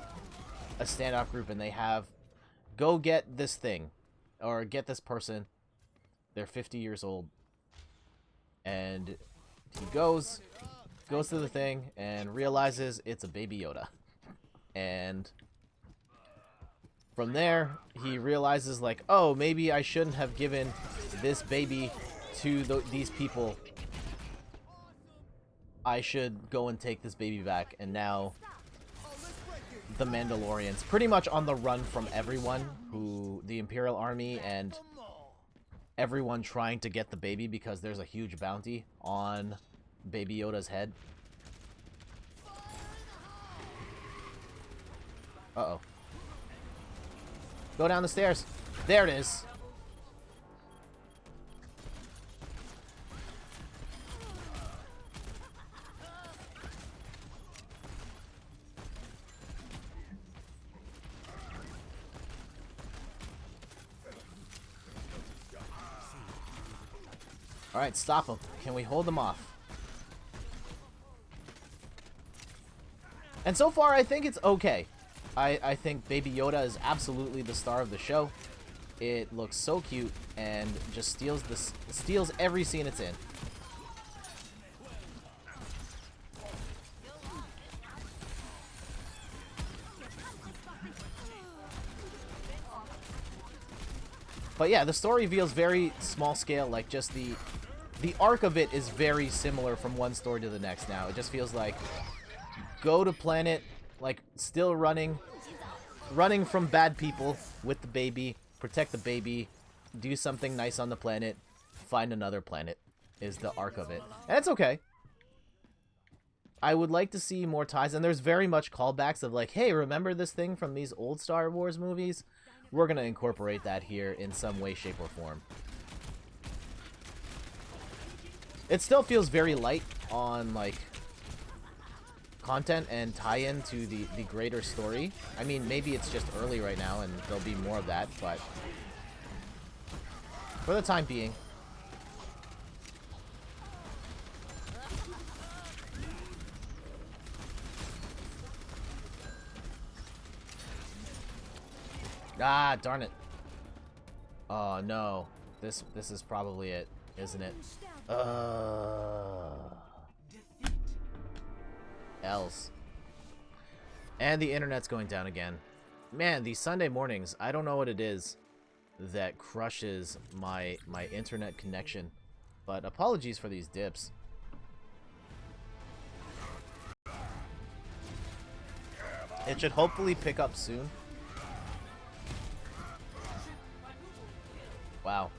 a standoff group and they have, go get this thing or get this person. They're 50 years old. And he goes to the thing and realizes it's a Baby Yoda. And from there, he realizes like, oh, maybe I shouldn't have given this baby to these people. I should go and take this baby back. And now the Mandalorian's pretty much on the run from everyone, the Imperial Army and everyone trying to get the baby because there's a huge bounty on Baby Yoda's head. Uh-oh. Go down the stairs. There it is. Alright, stop them. Can we hold them off? And so far, I think it's okay. I think Baby Yoda is absolutely the star of the show. It looks so cute and just steals every scene it's in. But yeah, the story feels very small scale, like just the arc of it is very similar from one story to the next now. It just feels like go to planet, like still running from bad people with the baby, protect the baby, do something nice on the planet, find another planet is the arc of it. And it's okay. I would like to see more ties, and there's very much callbacks of like, hey, remember this thing from these old Star Wars movies? We're going to incorporate that here in some way, shape, or form. It still feels very light on, like, content and tie-in to the greater story. I mean, maybe it's just early right now and there'll be more of that, but for the time being. Ah, darn it. Oh, no. This is probably it, isn't it? Else. And the internet's going down again. Man, these Sunday mornings, I don't know what it is that crushes my internet connection. But apologies for these dips. It should hopefully pick up soon. Wow.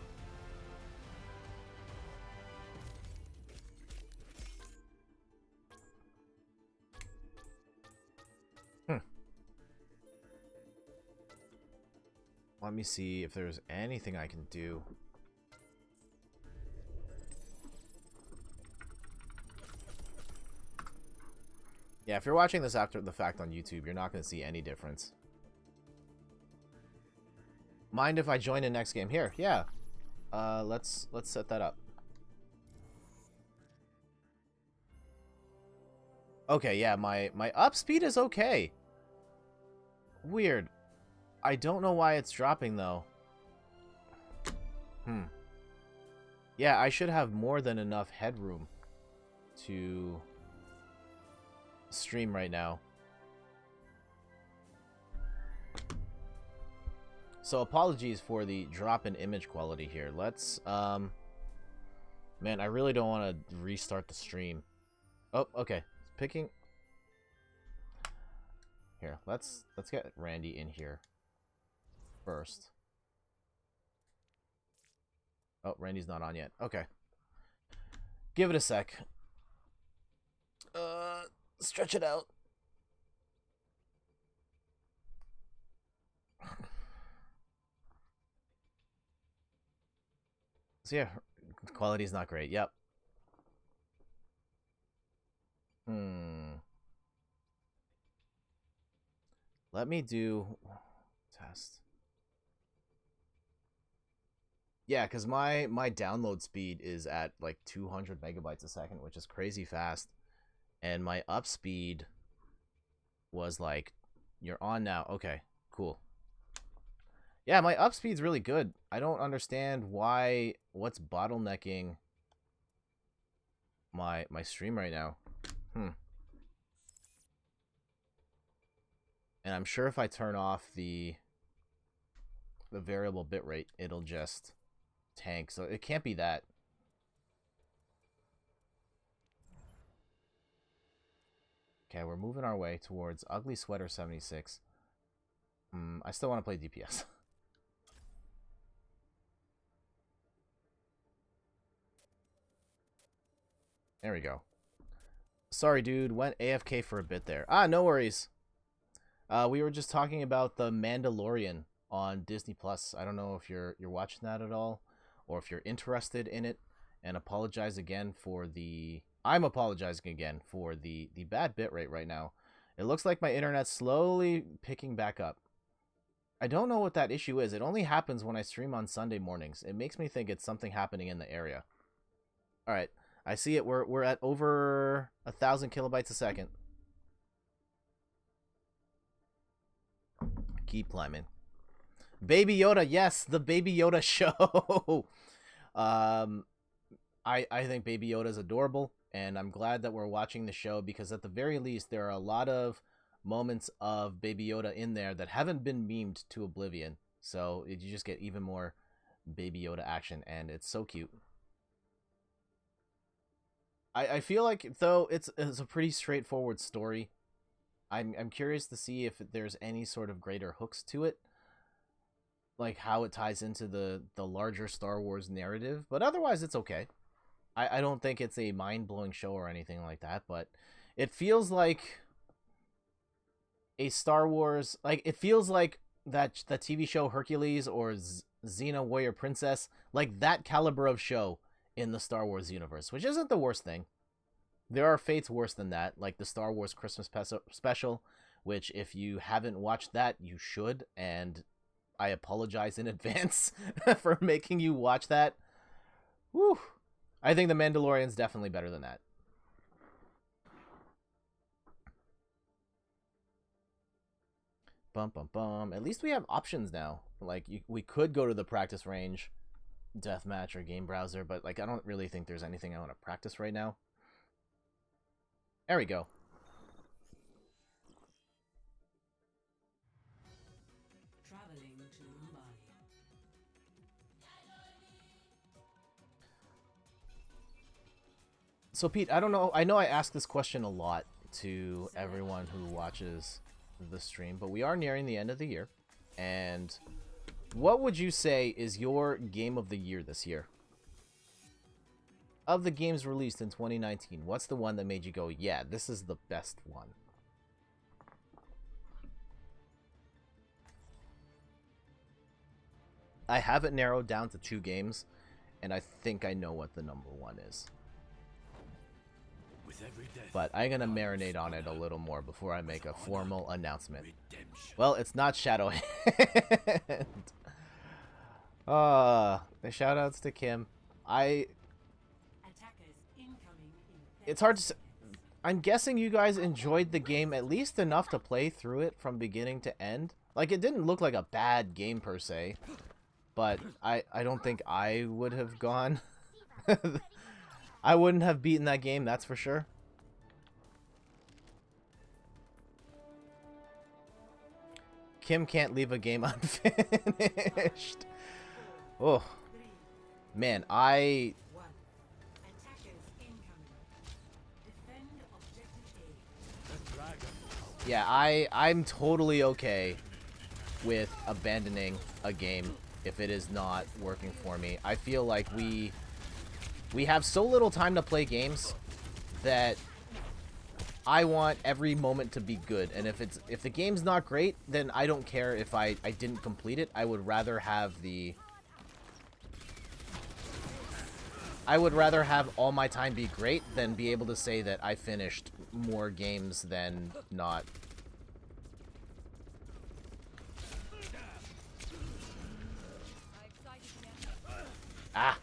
Let me see if there's anything I can do. Yeah, if you're watching this after the fact on YouTube, you're not going to see any difference. Mind if I join the next game? Here, yeah. Let's set that up. Okay, yeah, my up speed is okay. Weird. I don't know why it's dropping though. Yeah, I should have more than enough headroom to stream right now. So apologies for the drop in image quality here. Let's man, I really don't want to restart the stream. Oh, okay. Picking here. Let's get Randy in here first. Oh, Randy's not on yet. Okay. Give it a sec. Stretch it out. So yeah, quality's not great. Yep. Let me do test. Yeah, because my download speed is at like 200 megabytes a second, which is crazy fast. And my up speed was like, you're on now. Okay, cool. Yeah, my up speed's really good. I don't understand what's bottlenecking my stream right now. And I'm sure if I turn off the variable bitrate, it'll just tank. So it can't be that. Okay, we're moving our way towards Ugly Sweater 76. I still want to play DPS. There we go. Sorry, dude. Went AFK for a bit there. Ah, no worries. We were just talking about the Mandalorian on Disney Plus. I don't know if you're watching that at all, or if you're interested in it. And apologize again for the. I'm apologizing again for the bad bitrate right now. It looks like my internet's slowly picking back up. I don't know what that issue is. It only happens when I stream on Sunday mornings. It makes me think it's something happening in the area. All right, I see it. We're at over 1,000 kilobytes a second. Keep climbing. Baby Yoda, yes, the Baby Yoda show. I think Baby Yoda is adorable, and I'm glad that we're watching the show because at the very least there are a lot of moments of Baby Yoda in there that haven't been memed to oblivion. So you just get even more Baby Yoda action, and it's so cute. I feel like though it's a pretty straightforward story. I'm curious to see if there's any sort of greater hooks to it, like how it ties into the larger Star Wars narrative. But otherwise, it's okay. I don't think it's a mind-blowing show or anything like that, but it feels like a Star Wars, like it feels like that the TV show Hercules or Xena Warrior Princess, like that caliber of show in the Star Wars universe, which isn't the worst thing. There are fates worse than that, like the Star Wars Christmas special, which if you haven't watched that, you should, and I apologize in advance for making you watch that. Whew. I think The Mandalorian's definitely better than that. Bum bum bum. At least we have options now. Like we could go to the practice range, deathmatch, or game browser, but like I don't really think there's anything I want to practice right now. There we go. Traveling to Mumbai. So Pete, I don't know. I know I ask this question a lot to everyone who watches the stream, but we are nearing the end of the year. And what would you say is your game of the year this year? Of the games released in 2019, what's the one that made you go, yeah, this is the best one? I have it narrowed down to 2 games, and I think I know what the number 1 is. But I'm going to marinate on it a little more before I make a formal announcement. Well, it's not Shadowhand. The shoutouts to Kim. It's hard to say. I'm guessing you guys enjoyed the game at least enough to play through it from beginning to end. Like, it didn't look like a bad game per se, but I don't think I would have gone. I wouldn't have beaten that game, that's for sure. Kim can't leave a game unfinished. Oh, man, yeah, I'm totally okay with abandoning a game if it is not working for me. I feel like we have so little time to play games that I want every moment to be good. And if the game's not great, then I don't care if I didn't complete it. I would rather have all my time be great than be able to say that I finished more games than not. Ah.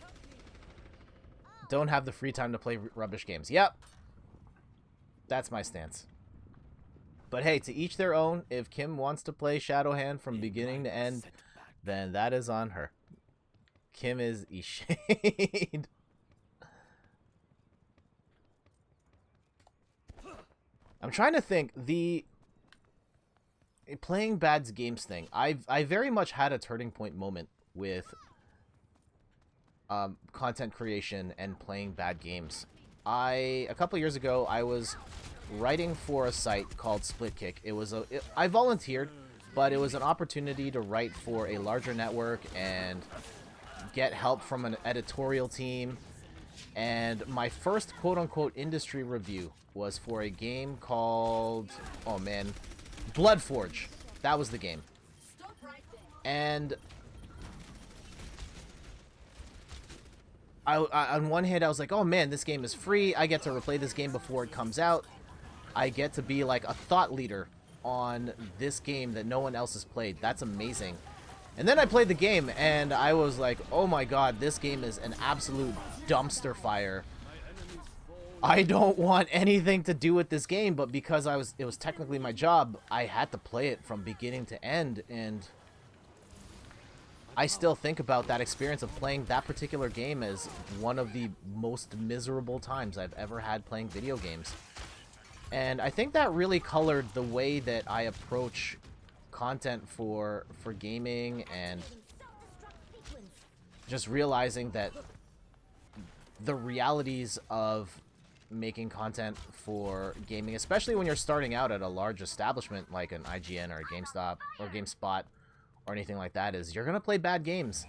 Don't have the free time to play rubbish games. Yep. That's my stance. But hey, to each their own. If Kim wants to play Shadowhand from beginning to end, then that is on her. Kim is Ishade. I'm trying to think. The playing bad games thing. I very much had a turning point moment with content creation and playing bad games. A couple years ago, I was writing for a site called Splitkick. I volunteered, but it was an opportunity to write for a larger network and get help from an editorial team. And my first quote-unquote industry review was for a game called, oh man, Bloodforge. That was the game. And on one hand, I was like, oh man, this game is free. I get to replay this game before it comes out. I get to be like a thought leader on this game that no one else has played. That's amazing. And then I played the game, and I was like, oh my god, this game is an absolute dumpster fire. I don't want anything to do with this game, but because it was technically my job, I had to play it from beginning to end, and I still think about that experience of playing that particular game as one of the most miserable times I've ever had playing video games. And I think that really colored the way that I approach content for gaming, and just realizing that the realities of making content for gaming, especially when you're starting out at a large establishment like an IGN or a GameStop or GameSpot or anything like that, is you're gonna play bad games.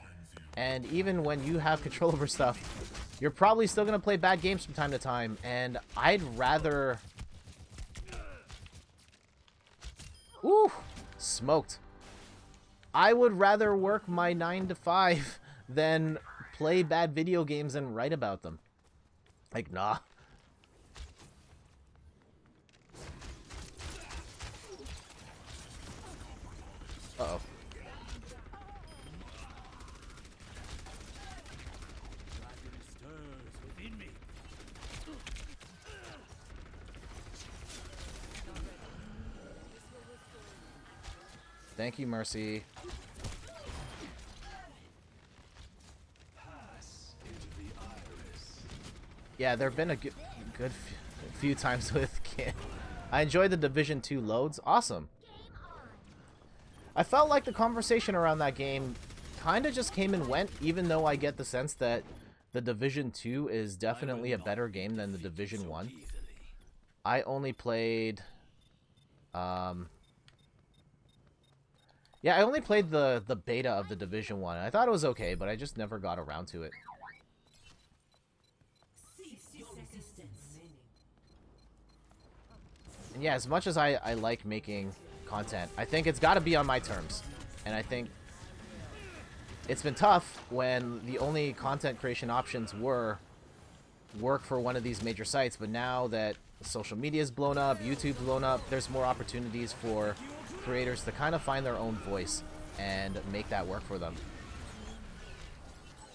And even when you have control over stuff, you're probably still gonna play bad games from time to time. And I'd rather... Ooh, smoked. I would rather work my 9 to 5 than play bad video games and write about them. Like, nah. Uh-oh. Thank you, Mercy. Yeah, there have been a good few times with I enjoyed the Division 2 loads. Awesome. I felt like the conversation around that game kind of just came and went, even though I get the sense that the Division 2 is definitely a better game than the Division 1. I only played... Yeah, I only played the beta of the Division 1. I thought it was okay, but I just never got around to it. And yeah, as much as I like making content, I think it's got to be on my terms. And I think it's been tough when the only content creation options were work for one of these major sites, but now that social media's blown up, YouTube's blown up, there's more opportunities for creators to kind of find their own voice and make that work for them.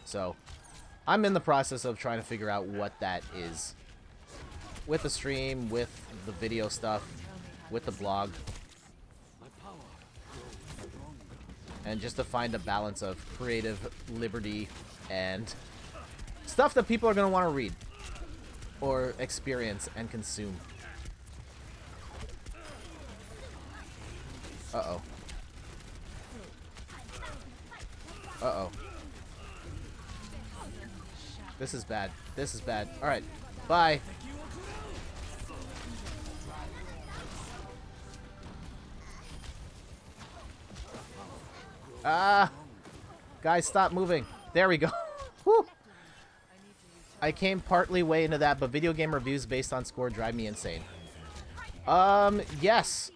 So I'm in the process of trying to figure out what that is, with the stream, with the video stuff, with the blog, and just to find a balance of creative liberty and stuff that people are going to want to read or experience and consume. Uh-oh. Uh-oh. This is bad. This is bad. Alright. Bye. Ah! Guys, stop moving. There we go. Woo! I came partly way into that, but video game reviews based on score drive me insane. Yes.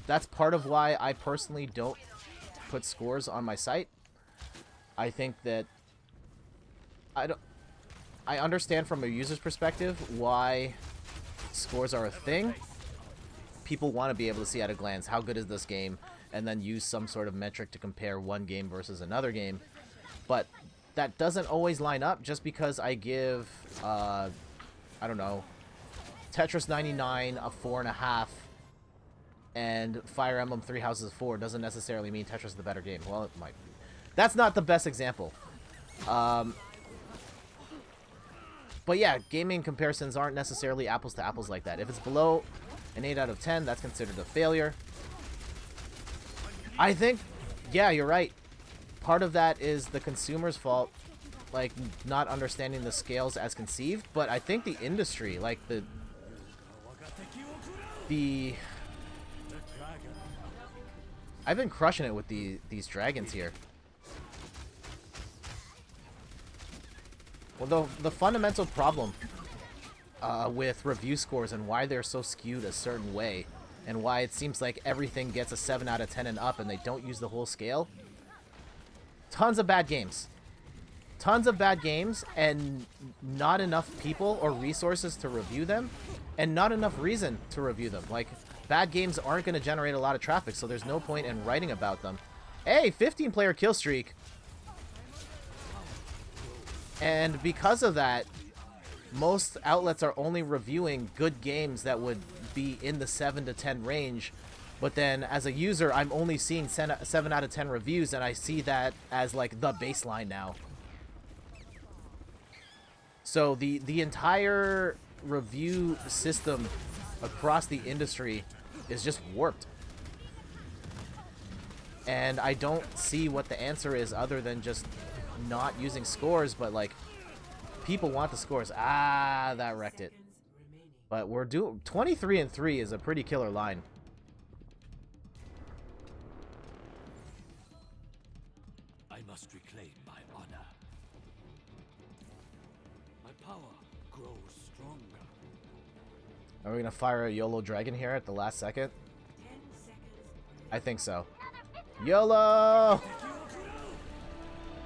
That's part of why I personally don't put scores on my site. I think that I understand from a user's perspective why scores are a thing. People want to be able to see at a glance how good is this game, and then use some sort of metric to compare one game versus another game. But that doesn't always line up. Just because I give, I don't know, Tetris 99 a 4.5 and Fire Emblem Three Houses 4 doesn't necessarily mean Tetris is the better game. Well, it might be. That's not the best example. But yeah, gaming comparisons aren't necessarily apples to apples like that. If it's below an 8 out of 10, that's considered a failure. I think, yeah, you're right. Part of that is the consumer's fault, like, not understanding the scales as conceived. But I think the industry, like, I've been crushing it with these dragons here. Well, the fundamental problem with review scores and why they're so skewed a certain way, and why it seems like everything gets a 7 out of 10 and up and they don't use the whole scale. Tons of bad games. Tons of bad games, and not enough people or resources to review them, and not enough reason to review them. Like, bad games aren't going to generate a lot of traffic, so there's no point in writing about them. Hey, 15-player kill streak. And because of that, most outlets are only reviewing good games that would be in the 7 to 10 range. But then as a user, I'm only seeing 7 out of 10 reviews, and I see that as like the baseline now. So the entire review system across the industry is just warped. And I don't see what the answer is other than just not using scores, but like people want the scores. Ah, that wrecked it. But we're doing 23-3 is a pretty killer line. I must reclaim my honor. My power grows stronger. Are we gonna fire a YOLO dragon here at the last second? I think so. YOLO!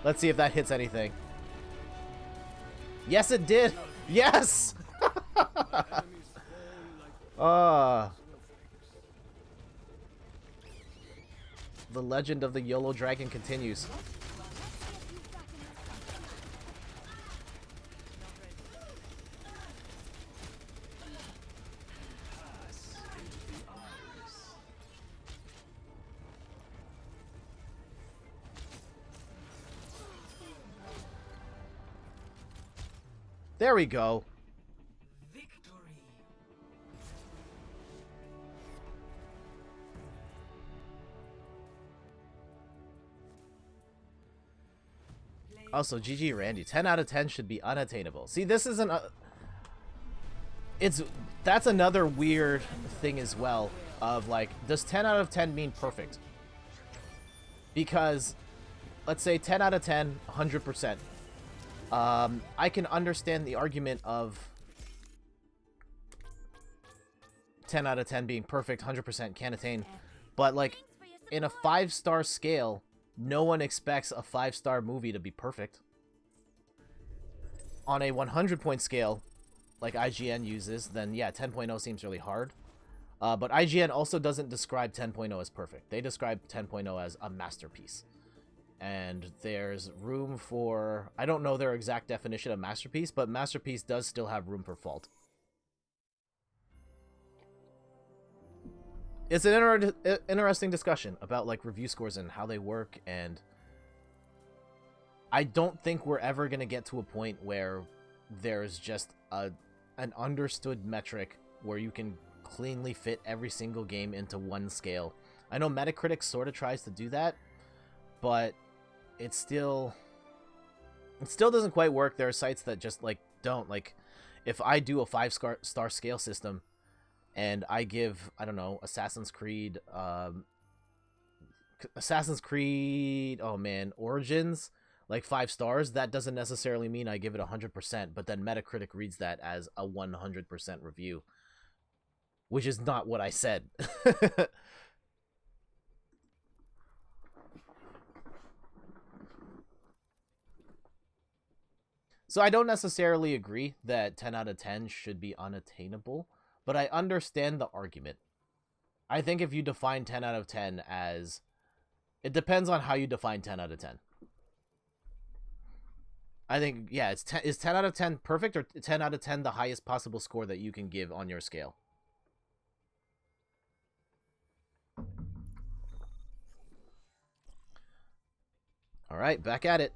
Let's see if that hits anything. Yes, it did! Yes! The legend of the YOLO dragon continues. There we go. Also, GG Randy, 10 out of 10 should be unattainable. See, this isn't a... That's another weird thing as well, of like, does 10 out of 10 mean perfect? Because, let's say 10 out of 10, 100%. I can understand the argument of 10 out of 10 being perfect, 100% can attain. But like, in a 5-star scale, no one expects a 5-star movie to be perfect. On a 100-point scale, like IGN uses, then yeah, 10.0 seems really hard. But IGN also doesn't describe 10.0 as perfect. They describe 10.0 as a masterpiece. And there's room for... I don't know their exact definition of masterpiece, but masterpiece does still have room for fault. It's an interesting discussion about like review scores and how they work, and I don't think we're ever going to get to a point where there's just an understood metric where you can cleanly fit every single game into one scale. I know Metacritic sort of tries to do that, but it still doesn't quite work. There are sites that just like don't. Like, if I do a 5-star scale system and I give, I don't know, Assassin's Creed, oh man, Origins, like 5 stars, that doesn't necessarily mean I give it 100%, but then Metacritic reads that as a 100% review, which is not what I said. So I don't necessarily agree that 10 out of 10 should be unattainable, but I understand the argument. I think if you define 10 out of 10 as... It depends on how you define 10 out of 10. I think, yeah, is 10 out of 10 perfect, or 10 out of 10 the highest possible score that you can give on your scale? Alright, back at it.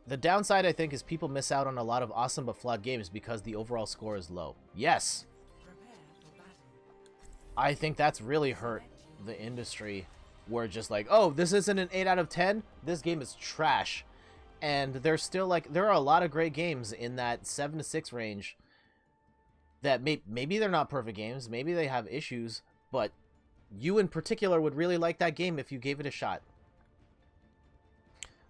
The downside, I think, is people miss out on a lot of awesome but flawed games because the overall score is low. Yes! I think that's really hurt the industry, where just like, oh, this isn't an 8 out of 10? This game is trash. And there's still, like, there are a lot of great games in that 7 to 6 range that maybe they're not perfect games, maybe they have issues, but you in particular would really like that game if you gave it a shot.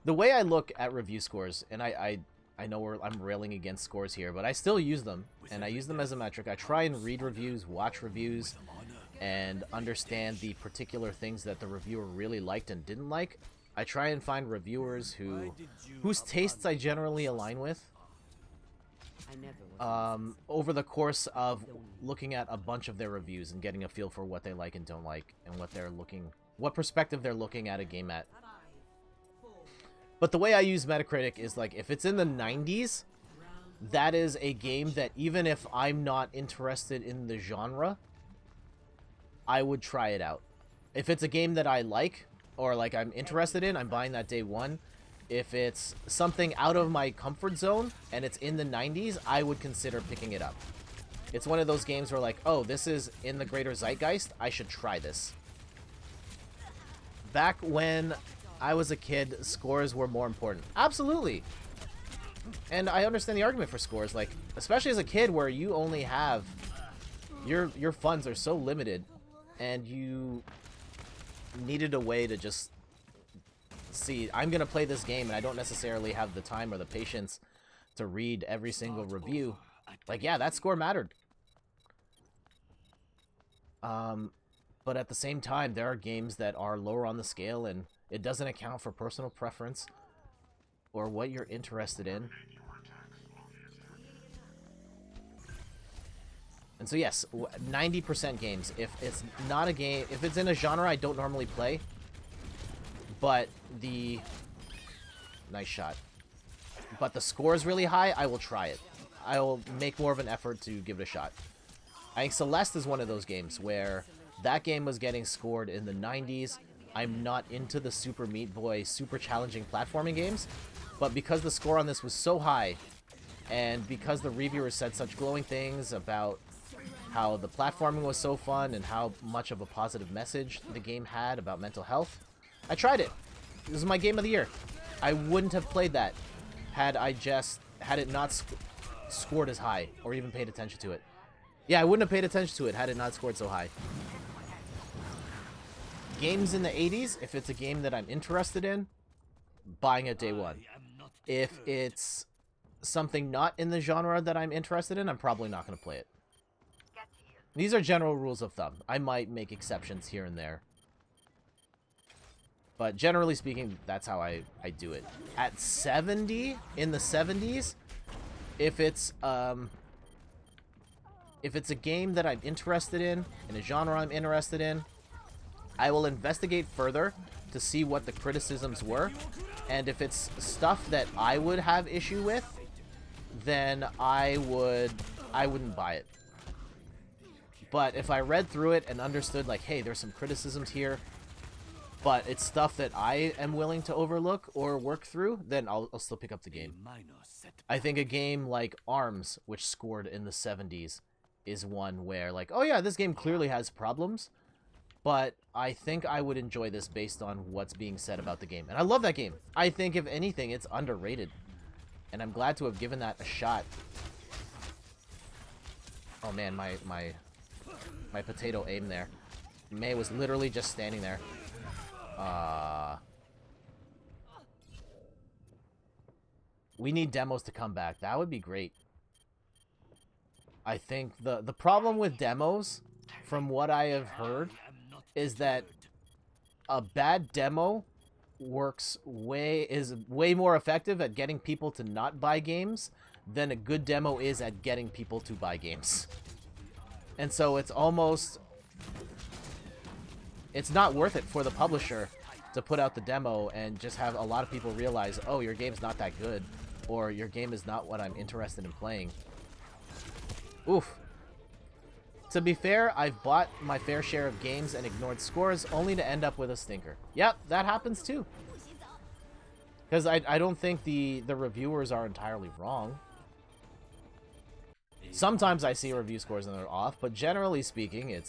The way I look at review scores, and I know I'm railing against scores here, but I still use them, and I use them as a metric. I try and read reviews, watch reviews, and understand the particular things that the reviewer really liked and didn't like. I try and find reviewers whose tastes I generally align with. over the course of looking at a bunch of their reviews and getting a feel for what they like and don't like, and what perspective they're looking at a game at. But the way I use Metacritic is like, if it's in the 90s, that is a game that even if I'm not interested in the genre, I would try it out. If it's a game that I like, or like I'm interested in, I'm buying that day one. If it's something out of my comfort zone and it's in the 90s, I would consider picking it up. It's one of those games where like, oh, this is in the greater zeitgeist, I should try this. Back when I was a kid, scores were more important. Absolutely. And I understand the argument for scores, like, especially as a kid where you only have, your funds are so limited, and you needed a way to just see, I'm going to play this game, and I don't necessarily have the time or the patience to read every single review. Like, yeah, that score mattered. But at the same time, there are games that are lower on the scale, and it doesn't account for personal preference or what you're interested in. And so yes, 90% games. If it's not a game, if it's in a genre I don't normally play, but the... Nice shot. But the score is really high, I will try it. I will make more of an effort to give it a shot. I think Celeste is one of those games where that game was getting scored in the 90s. I'm not into the Super Meat Boy, super challenging platforming games, but because the score on this was so high, and because the reviewers said such glowing things about how the platforming was so fun and how much of a positive message the game had about mental health, I tried it. This was my game of the year. I wouldn't have played that had it not scored as high or even paid attention to it. Yeah, I wouldn't have paid attention to it had it not scored so high. Games in the 80s, if it's a game that I'm interested in, buying it day one. If it's something not in the genre that I'm interested in, I'm probably not going to play it. These are general rules of thumb. I might make exceptions here and there. But generally speaking, that's how I do it. At 70, in the 70s, if it's a game that I'm interested in a genre I'm interested in, I will investigate further to see what the criticisms were. And if it's stuff that I would have issue with, then I wouldn't buy it. But if I read through it and understood, like, hey, there's some criticisms here, but it's stuff that I am willing to overlook or work through, then I'll still pick up the game. I think a game like ARMS, which scored in the 70s, is one where, like, oh yeah, this game clearly has problems, but I think I would enjoy this based on what's being said about the game. And I love that game. I think, if anything, it's underrated. And I'm glad to have given that a shot. Oh man, my potato aim there. May was literally just standing there. We need demos to come back. That would be great. I think the problem with demos, from what I have heard, is that a bad demo is way more effective at getting people to not buy games than a good demo is at getting people to buy games. And so it's not worth it for the publisher to put out the demo and just have a lot of people realize, oh, your game's not that good, or your game is not what I'm interested in playing. Oof. To be fair, I've bought my fair share of games and ignored scores only to end up with a stinker. Yep, that happens too. Because I don't think the reviewers are entirely wrong. Sometimes I see review scores and they're off, but generally speaking,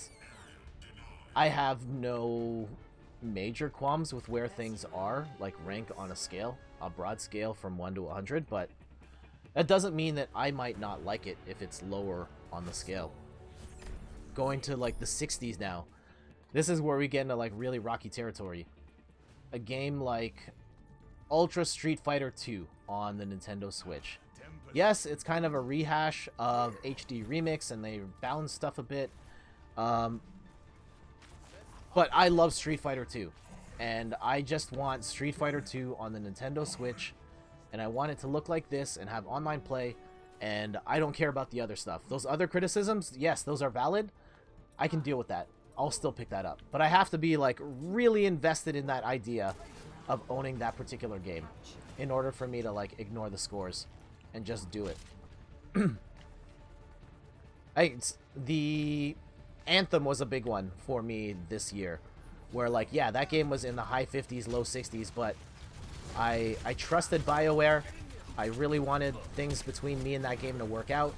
I have no major qualms with where things are, like rank on a scale, a broad scale from 1 to 100, but that doesn't mean that I might not like it if it's lower on the scale. Going to like the 60s now, this is where we get into like really rocky territory. A game like Ultra Street Fighter 2 on the Nintendo Switch. Yes, it's kind of a rehash of HD Remix, and they balance stuff a bit. But I love Street Fighter 2. And I just want Street Fighter 2 on the Nintendo Switch. And I want it to look like this and have online play. And I don't care about the other stuff. Those other criticisms, yes, those are valid. I can deal with that. I'll still pick that up. But I have to be, like, really invested in that idea of owning that particular game in order for me to, like, ignore the scores and just do it. The Anthem was a big one for me this year. Where, like, yeah, that game was in the high 50s, low 60s, but I trusted BioWare. I really wanted things between me and that game to work out.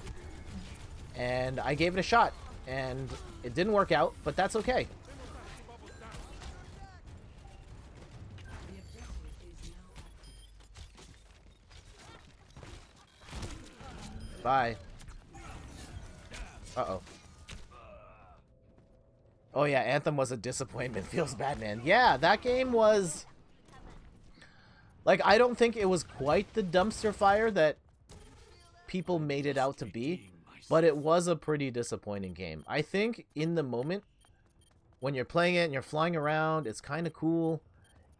And I gave it a shot. And it didn't work out, but that's okay. Bye. Uh-oh. Oh yeah, Anthem was a disappointment. Feels bad, man. Yeah, that game was... Like, I don't think it was quite the dumpster fire that people made it out to be, but it was a pretty disappointing game. I think in the moment, when you're playing it and you're flying around, it's kind of cool,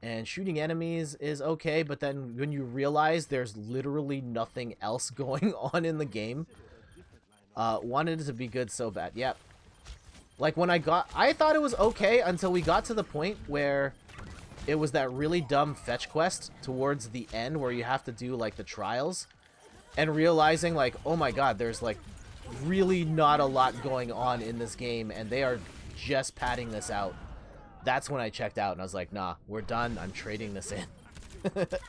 and shooting enemies is okay, but then when you realize there's literally nothing else going on in the game, wanted it to be good so bad. Yep. Like, when I thought it was okay until we got to the point where it was that really dumb fetch quest towards the end where you have to do, like, the trials, and realizing, like, oh my god, there's, like, really not a lot going on in this game, and they are just padding this out. That's when I checked out, and I was like, nah, we're done, I'm trading this in. But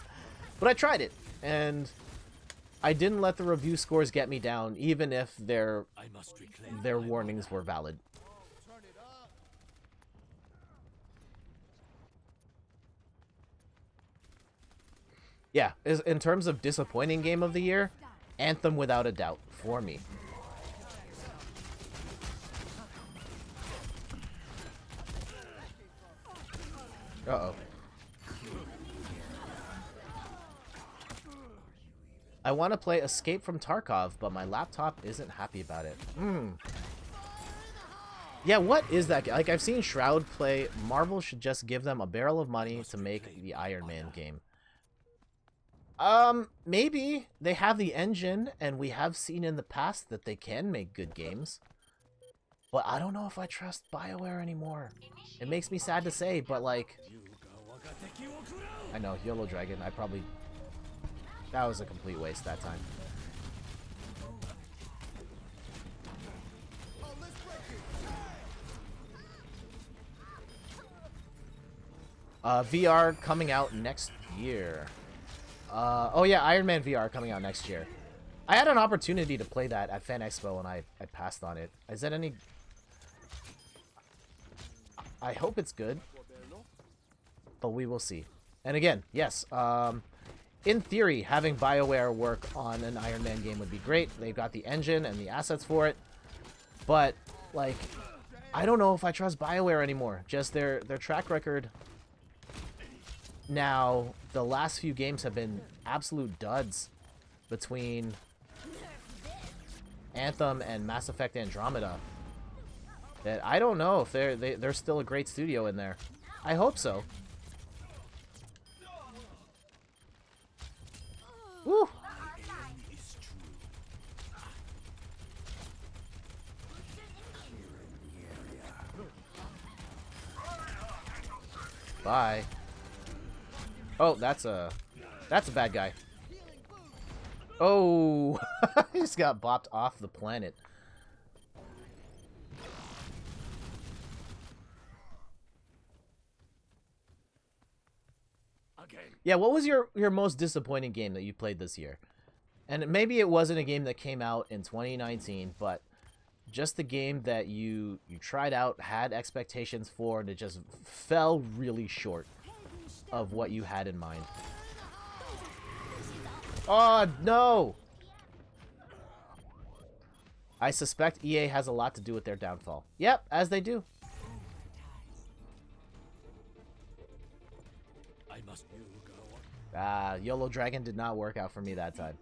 I tried it, and I didn't let the review scores get me down, even if their warnings were valid. Yeah, in terms of disappointing game of the year, Anthem without a doubt for me. Uh-oh. I want to play Escape from Tarkov, but my laptop isn't happy about it. Yeah, what is that? Like, I've seen Shroud play. Marvel should just give them a barrel of money to make the Iron Man game. Maybe. They have the engine, and we have seen in the past that they can make good games. But I don't know if I trust BioWare anymore. It makes me sad to say, but, like... I know, YOLO Dragon, I probably... That was a complete waste that time. VR coming out next year. Oh yeah, Iron Man VR coming out next year. I had an opportunity to play that at Fan Expo and I passed on it. Is that any... I hope it's good. But we will see. And again, yes, in theory, having BioWare work on an Iron Man game would be great. They've got the engine and the assets for it. But, like, I don't know if I trust BioWare anymore. Just their track record. Now, the last few games have been absolute duds between Anthem and Mass Effect Andromeda. That I don't know if they're still a great studio in there. I hope so. Woo! Bye. Oh, that's a bad guy. Oh, he just got bopped off the planet. Yeah, what was your most disappointing game that you played this year? And maybe it wasn't a game that came out in 2019, but just a game that you tried out, had expectations for, and it just fell really short of what you had in mind. Oh, no! I suspect EA has a lot to do with their downfall. Yep, as they do. YOLO Dragon did not work out for me that time.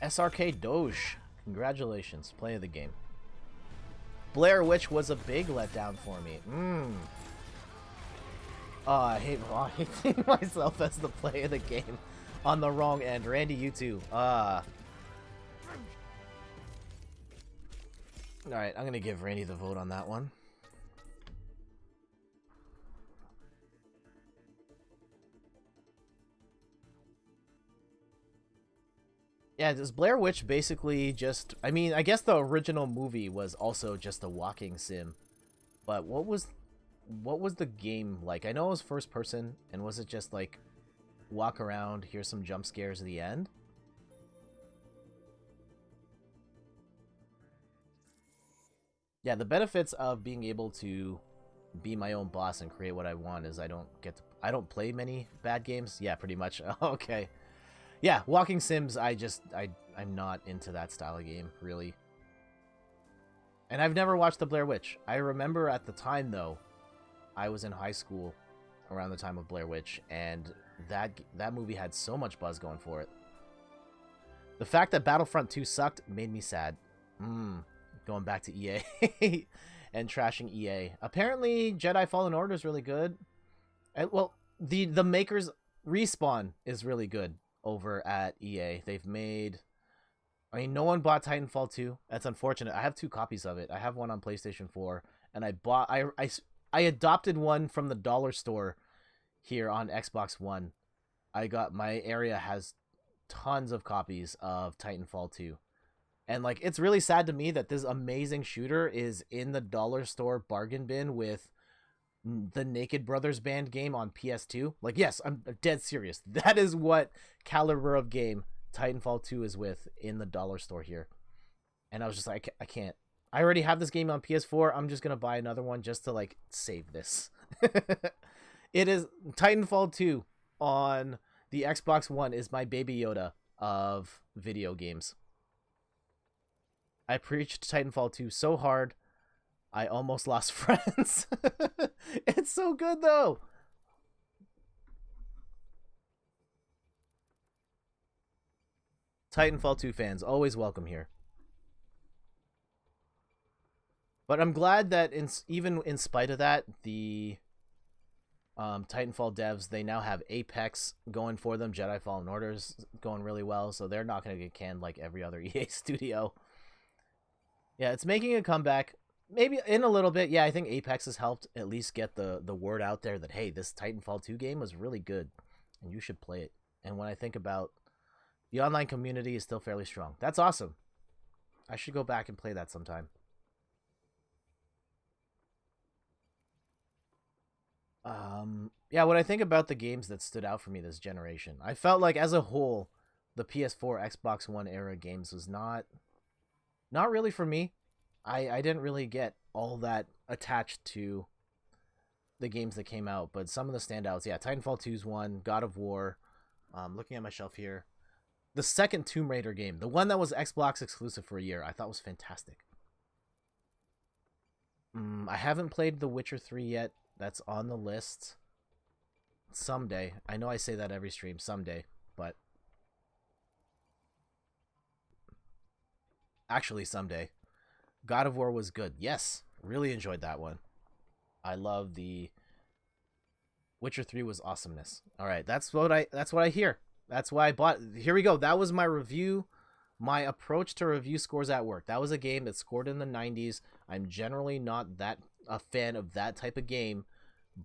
SRK Doge. Congratulations. Play of the game. Blair Witch was a big letdown for me. Oh, I hate seeing myself as the player of the game on the wrong end. Randy, you too. Alright, I'm gonna give Randy the vote on that one. Yeah, does Blair Witch basically just... I mean, I guess the original movie was also just a walking sim. But what was the game like? I know it was first person, and was it just like walk around, hear some jump scares at the end? Yeah, the benefits of being able to be my own boss and create what I want is I don't play many bad games. Yeah, pretty much. Okay. Yeah, walking sims, I'm not into that style of game, really. And I've never watched The Blair Witch. I remember at the time, though, I was in high school around the time of Blair Witch, and that movie had so much buzz going for it. The fact that Battlefront 2 sucked made me sad. Going back to EA and trashing EA. Apparently, Jedi Fallen Order is really good. Well, the makers Respawn is really good over at EA. They've made... I mean, no one bought Titanfall 2. That's unfortunate. I have 2 copies of it. I have one on PlayStation 4, and I adopted one from the dollar store here on Xbox One. My area has tons of copies of Titanfall 2. And, like, it's really sad to me that this amazing shooter is in the dollar store bargain bin with the Naked Brothers Band game on PS2. Like, yes, I'm dead serious. That is what caliber of game Titanfall 2 is with in the dollar store here. And I was just like, I can't. I already have this game on PS4. I'm just going to buy another one just to, like, save this. It is Titanfall 2 on the Xbox One is my baby Yoda of video games. I preached Titanfall 2 so hard, I almost lost friends. It's so good, though. Titanfall 2 fans, always welcome here. But I'm glad that even in spite of that, the Titanfall devs, they now have Apex going for them. Jedi Fallen Order's going really well, so they're not going to get canned like every other EA studio. Yeah, it's making a comeback. Maybe in a little bit. Yeah, I think Apex has helped at least get the word out there that, hey, this Titanfall 2 game was really good, and you should play it. And when I think about the online community is still fairly strong. That's awesome. I should go back and play that sometime. Yeah, when I think about the games that stood out for me this generation, I felt like as a whole, the PS4, Xbox One era games was not really for me. I didn't really get all that attached to the games that came out, but some of the standouts, yeah, Titanfall 2's one, God of War. Looking at my shelf here, the second Tomb Raider game, the one that was Xbox exclusive for a year, I thought was fantastic. I haven't played The Witcher 3 yet. That's on the list. Someday. I know I say that every stream, someday, but actually someday. God of War was good. Yes, really enjoyed that one. I love the Witcher 3 was awesomeness. All right, that's what I hear. That's why I bought. Here we go. That was my review, my approach to review scores at work. That was a game that scored in the 90s. I'm generally not that a fan of that type of game,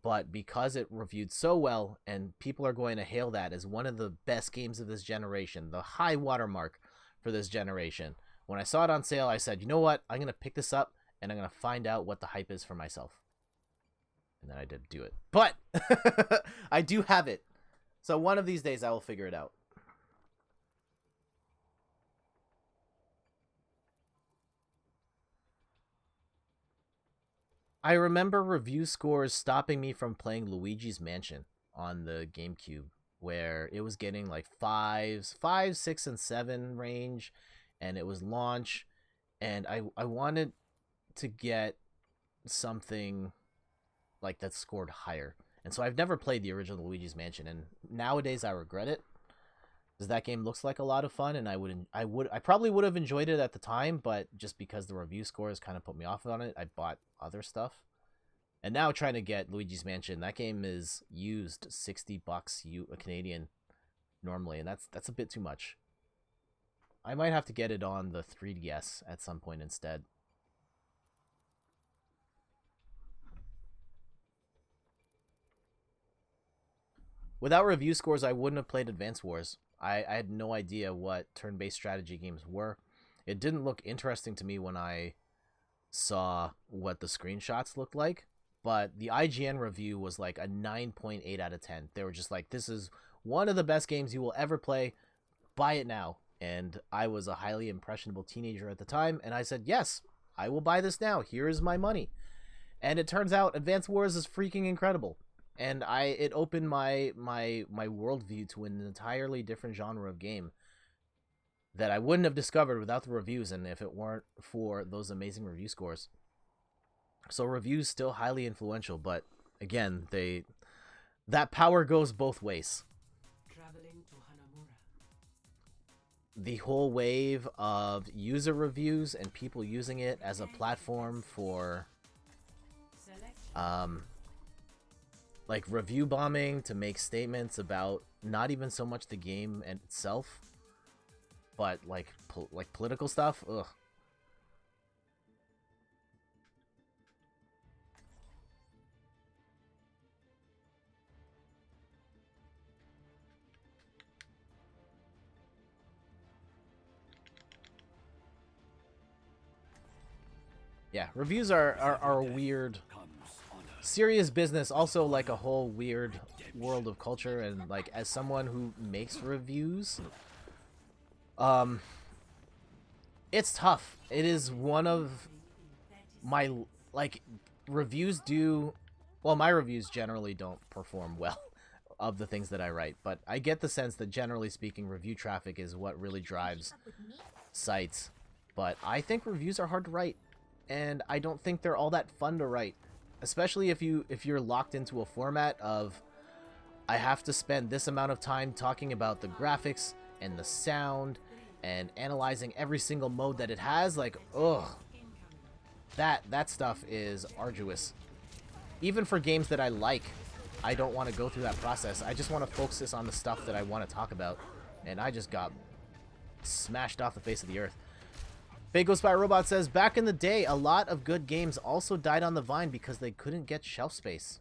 but because it reviewed so well and people are going to hail that as one of the best games of this generation, the high watermark for this generation. When I saw it on sale, I said, you know what? I'm going to pick this up and I'm going to find out what the hype is for myself. And then I did do it. But I do have it. So one of these days I will figure it out. I remember review scores stopping me from playing Luigi's Mansion on the GameCube, where it was getting like 5, 6, and 7 range, and it was launch, and I wanted to get something like that scored higher. And so I've never played the original Luigi's Mansion, and nowadays I regret it. Because that game looks like a lot of fun, and I probably would have enjoyed it at the time, but just because the review scores kind of put me off on it, I bought other stuff. And now trying to get Luigi's Mansion, that game is used $60 Canadian normally, and that's a bit too much. I might have to get it on the 3DS at some point instead. Without review scores, I wouldn't have played Advance Wars. I had no idea what turn-based strategy games were. It didn't look interesting to me when I saw what the screenshots looked like, but the IGN review was like a 9.8 out of 10. They were just like, this is one of the best games you will ever play. Buy it now. And I was a highly impressionable teenager at the time, and I said, yes, I will buy this now. Here is my money. And it turns out Advance Wars is freaking incredible. And it opened my worldview to an entirely different genre of game that I wouldn't have discovered without the reviews and if it weren't for those amazing review scores. So reviews still highly influential, but again, that power goes both ways. Traveling to Hanamura. The whole wave of user reviews and people using it as a platform for like review bombing to make statements about not even so much the game and itself, but like political stuff. Ugh. Yeah, reviews are weird. Serious business, also like a whole weird world of culture, and like as someone who makes reviews, it's tough. It is one of my reviews my reviews generally don't perform well of the things that I write, but I get the sense that generally speaking review traffic is what really drives sites. But I think reviews are hard to write, and I don't think they're all that fun to write. Especially if you're locked into a format of, I have to spend this amount of time talking about the graphics and the sound and analyzing every single mode that it has. Like, ugh, that stuff is arduous. Even for games that I like, I don't want to go through that process. I just want to focus on the stuff that I want to talk about, and I just got smashed off the face of the earth. Fate Goes By Robot says, back in the day, a lot of good games also died on the vine because they couldn't get shelf space.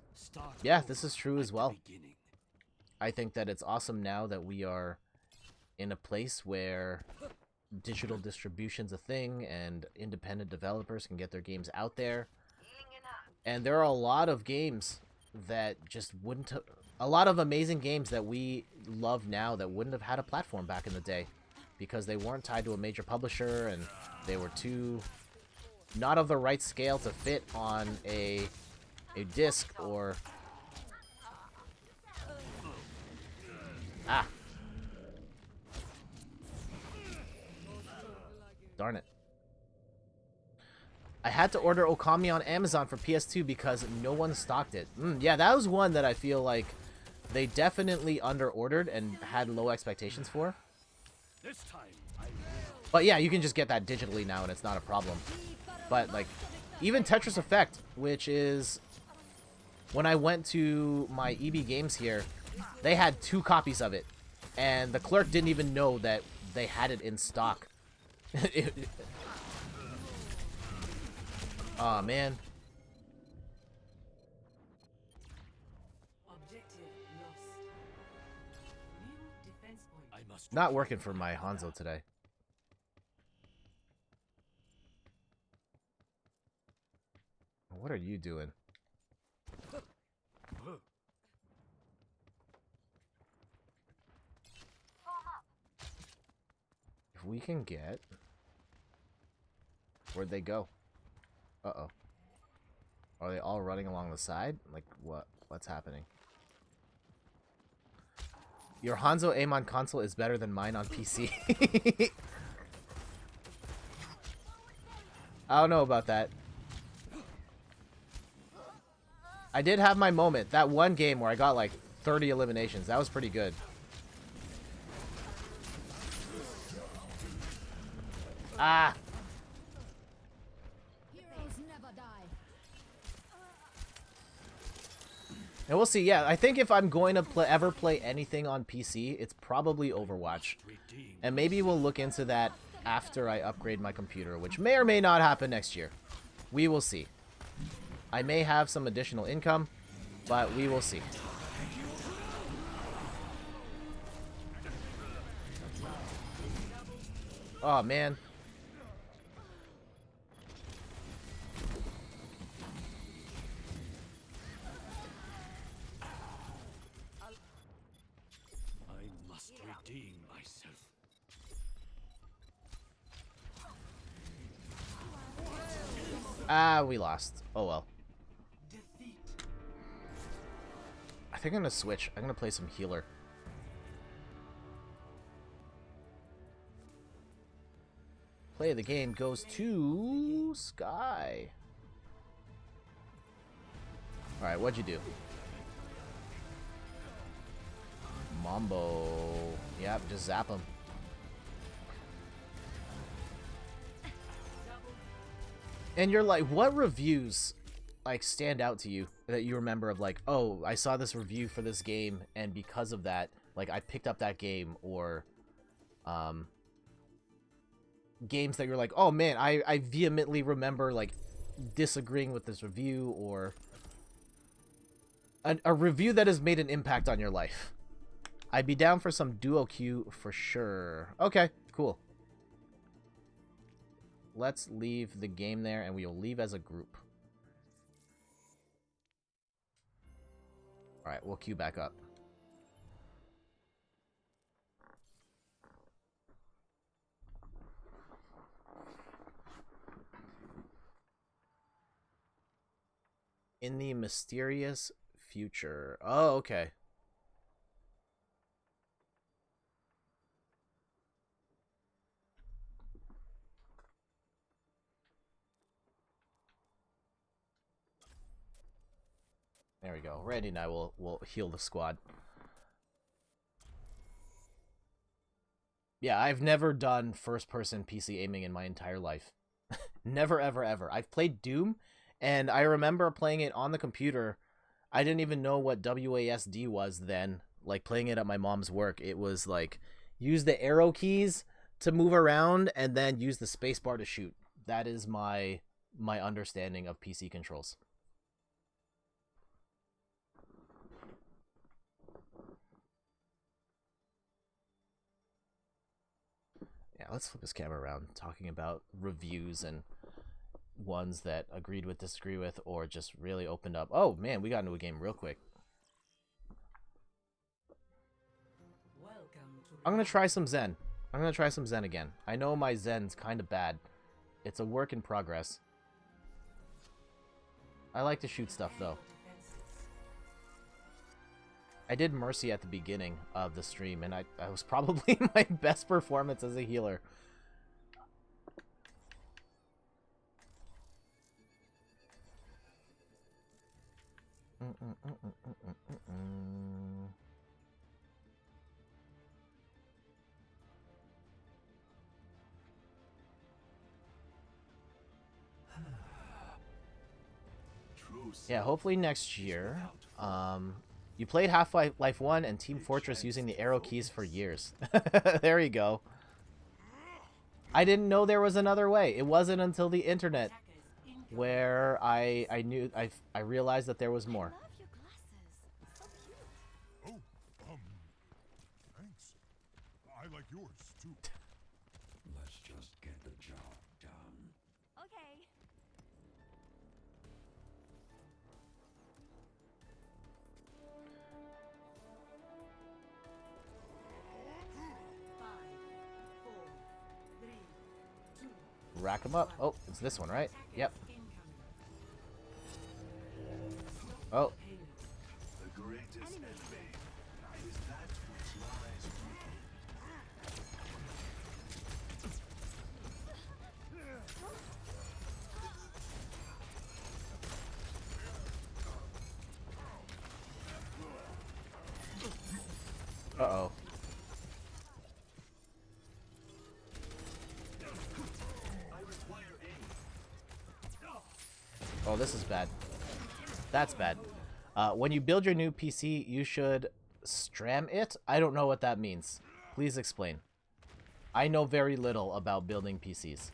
Yeah, this is true as well. I think that it's awesome now that we are in a place where digital distribution's a thing and independent developers can get their games out there. And there are a lot of games that just wouldn't have, a lot of amazing games that we love now that wouldn't have had a platform back in the day because they weren't tied to a major publisher and they were too not of the right scale to fit on a disc or darn it. I had to order Okami on Amazon for PS2 because no one stocked it. Yeah, that was one that I feel like they definitely under-ordered and had low expectations for. This time, but yeah, you can just get that digitally now and it's not a problem. But like, even Tetris Effect, which is, when I went to my EB Games here, they had 2 copies of it. And the clerk didn't even know that they had it in stock. Aw, man. Not working for my Hanzo today. What are you doing? If we can get... Where'd they go? Uh-oh. Are they all running along the side? Like, what? What's happening? Your Hanzo aim on console is better than mine on PC. I don't know about that. I did have my moment. That one game where I got like 30 eliminations. That was pretty good. Ah! Heroes never die. And we'll see. Yeah, I think if I'm going to ever play anything on PC, it's probably Overwatch. And maybe we'll look into that after I upgrade my computer, which may or may not happen next year. We will see. I may have some additional income, but we will see. Oh, man. I must redeem myself. Ah, we lost. Oh, well. I think I'm going to switch. I'm going to play some healer. Play of the game goes to Sky. Alright, what'd you do? Mambo. Yep, just zap him. And you're like, what reviews like stand out to you that you remember of like, oh, I saw this review for this game and because of that, like I picked up that game, or games that you're like, oh man, I vehemently remember like disagreeing with this review, or a review that has made an impact on your life. I'd be down for some duo queue for sure. Okay, cool. Let's leave the game there, and we will leave as a group. Alright, we'll queue back up. In the mysterious future. Oh, okay. There we go. Randy and I will heal the squad. Yeah, I've never done first-person PC aiming in my entire life. Never, ever, ever. I've played Doom, and I remember playing it on the computer. I didn't even know what WASD was then. Like, playing it at my mom's work, it was like, use the arrow keys to move around, and then use the spacebar to shoot. That is my understanding of PC controls. Yeah, let's flip this camera around, talking about reviews and ones that agreed with, disagree with, or just really opened up. Oh man, we got into a game real quick. I'm gonna try some Zen. I'm gonna try some Zen again. I know my Zen's kind of bad. It's a work in progress. I like to shoot stuff though. I did Mercy at the beginning of the stream, and I was probably my best performance as a healer. Yeah, hopefully next year. You played Half-Life 1 and Team Fortress using the arrow keys for years. There you go. I didn't know there was another way. It wasn't until the internet where I realized that there was more. I love your glasses. So cute. Oh, thanks. I like yours too. Let's just get the job done. Okay. Rack them up. Oh, it's this one, right? Yep. Oh. The greatest enemy is that which lies Uh-oh. Oh, this is bad. That's bad. When you build your new PC, you should stram it? I don't know what that means. Please explain. I know very little about building PCs.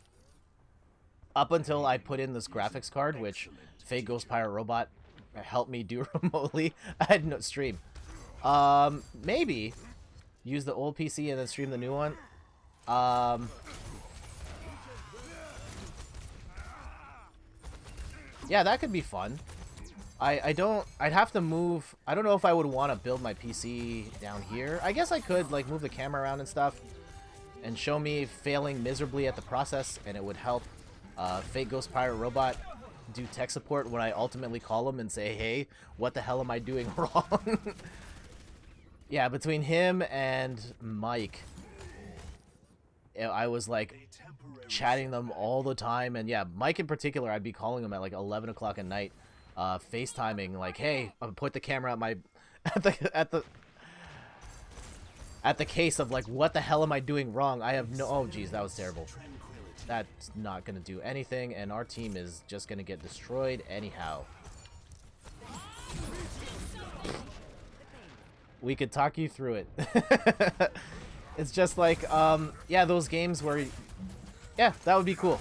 Up until I put in this graphics card, which Fake Ghost Pirate Robot helped me do remotely. I had no stream. Maybe use the old PC and then stream the new one. Yeah, that could be fun. I'd have to move. I don't know if I would want to build my PC down here. I guess I could like move the camera around and stuff and show me failing miserably at the process, and it would help Fake Ghost Pirate Robot do tech support when I ultimately call him and say, hey, what the hell am I doing wrong? Yeah, between him and Mike, I was like chatting them all the time, and yeah, Mike in particular, I'd be calling him at like 11 o'clock at night, FaceTiming like, hey, I'll put the camera at my at the case of like, what the hell am I doing wrong? I have no. Oh geez, that was terrible. That's not gonna do anything, and our team is just gonna get destroyed anyhow. We could talk you through it. It's just like, yeah, those games where, yeah, that would be cool.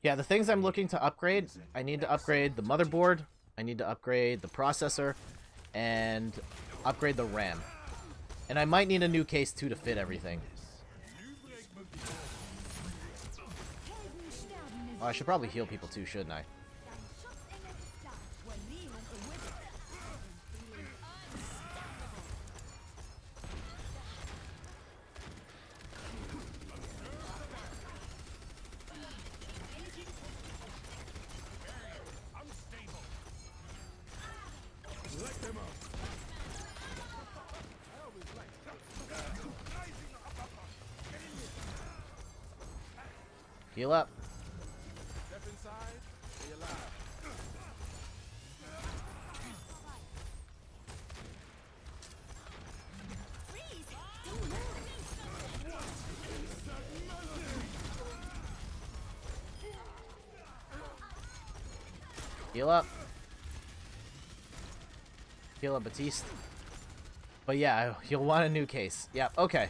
Yeah, the things I'm looking to upgrade, I need to upgrade the motherboard, I need to upgrade the processor, and upgrade the RAM. And I might need a new case too to fit everything. Oh, I should probably heal people too, shouldn't I? Heal up. Step inside, stay alive. Heal up. Heal up, Batiste. But yeah, you'll want a new case. Yeah, okay.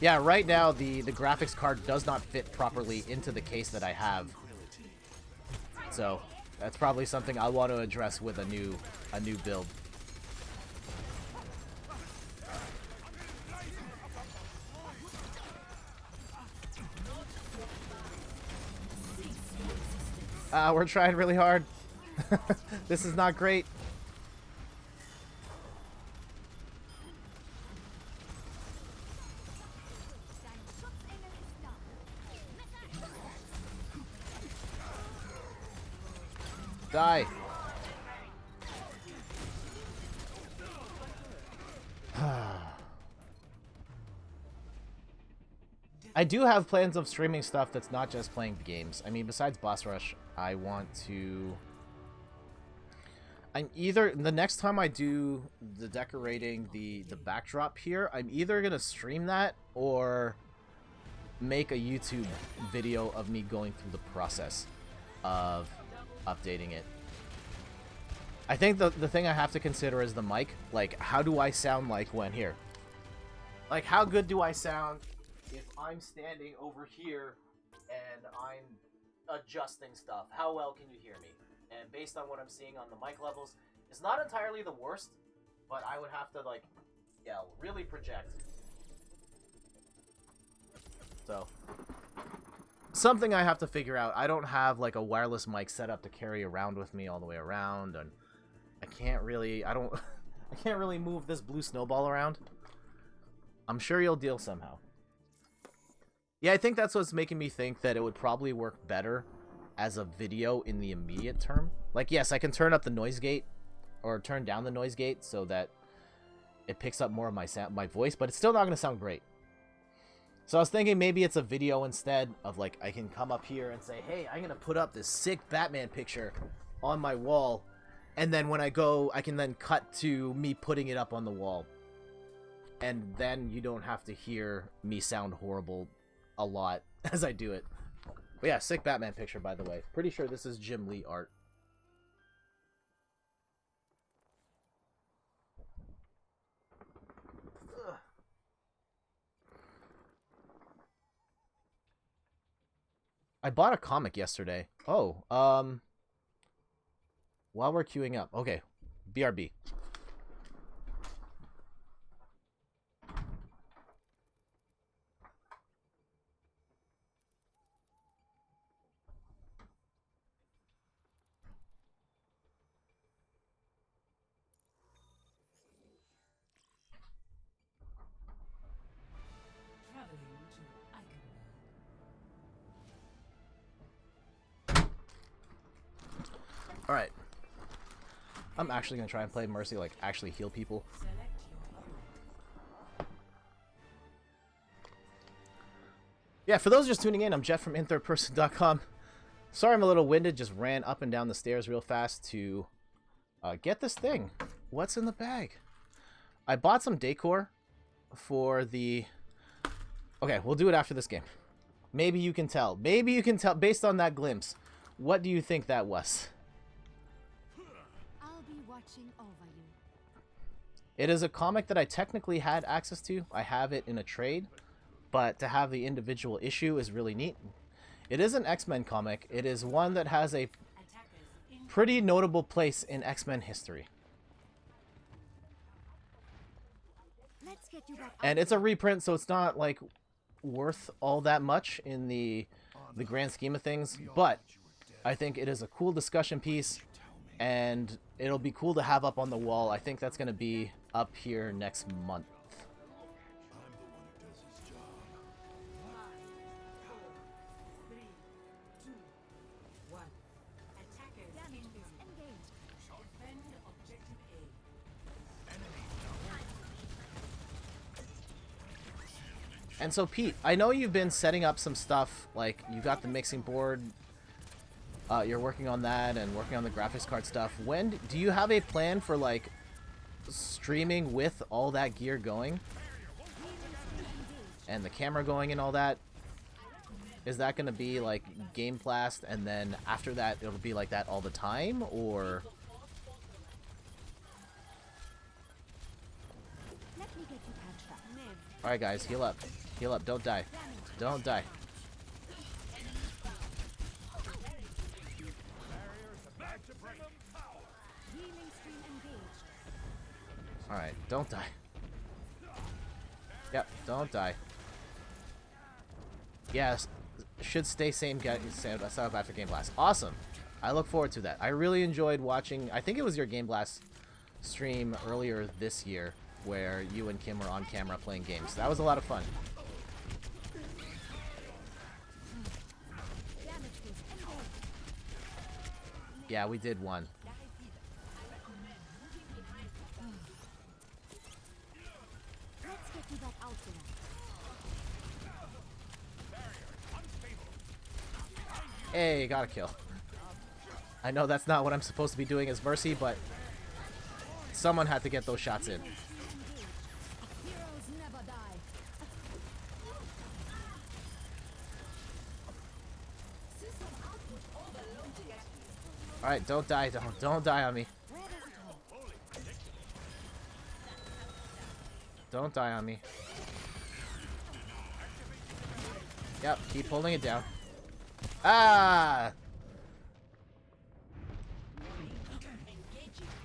Yeah, right now the graphics card does not fit properly into the case that I have. So that's probably something I want to address with a new build. We're trying really hard. This is not great. Die. I do have plans of streaming stuff that's not just playing games. I mean, besides Boss Rush, I want to... I'm either... The next time I do the decorating the backdrop here, I'm either going to stream that or make a YouTube video of me going through the process of updating it. I think the thing I have to consider is the mic. Like, how do I sound like when here? Like, how good do I sound if I'm standing over here and I'm adjusting stuff? How well can you hear me? And based on what I'm seeing on the mic levels, it's not entirely the worst, but I would have to, like, yeah, really project. So, something I have to figure out. I don't have, like, a wireless mic set up to carry around with me all the way around, and I can't really, I can't really move this blue snowball around. I'm sure you'll deal somehow. Yeah, I think that's what's making me think that it would probably work better as a video in the immediate term. Like, yes, I can turn up the noise gate or turn down the noise gate so that it picks up more of my sound, my voice, but it's still not going to sound great. So I was thinking maybe it's a video instead of, like, I can come up here and say, hey, I'm going to put up this sick Batman picture on my wall, and then when I go, I can then cut to me putting it up on the wall. And then you don't have to hear me sound horrible a lot as I do it. But yeah, sick Batman picture, by the way. Pretty sure this is Jim Lee art. I bought a comic yesterday. Oh, while we're queuing up. Okay, BRB. Traveling to Icon. Alright. I'm actually going to try and play Mercy, like, actually heal people. Select your opponent. Yeah, for those just tuning in, I'm Jeff from inthirdperson.com. Sorry I'm a little winded, just ran up and down the stairs real fast to get this thing. What's in the bag? I bought some decor for the... Okay, we'll do it after this game. Maybe you can tell. Maybe you can tell, based on that glimpse. What do you think that was? I'll be watching over you. It is a comic that I technically had access to. I have it in a trade, but to have the individual issue is really neat. It is an X-Men comic. It is one that has a pretty notable place in X-Men history. Let's get you back And it's a reprint, so it's not like worth all that much in the grand scheme of things, but I think it is a cool discussion piece, and it'll be cool to have up on the wall. I think that's going to be up here next month. And so, Pete, I know you've been setting up some stuff, like you got the mixing board, you're working on that and working on the graphics card stuff. When do you have a plan for like streaming with all that gear going and the camera going and all that? Is that going to be like Game Blast and then after that it'll be like that all the time, or? Let me get you patched up. Alright guys, heal up. Heal up, don't die. Don't die. Healing stream engaged. Alright, don't die. Yep, don't die. Yes, should stay same setup after Game Blast. Awesome. I look forward to that. I really enjoyed watching, I think it was your Game Blast stream earlier this year where you and Kim were on camera playing games. That was a lot of fun. Yeah, we did one. Let's get you back out there. Hey, got a kill. I know that's not what I'm supposed to be doing as Mercy, but someone had to get those shots in. Heroes never die. Alright, don't die. Don't die on me. Where does it hurt? Don't die on me. Yep, keep holding it down. Ah!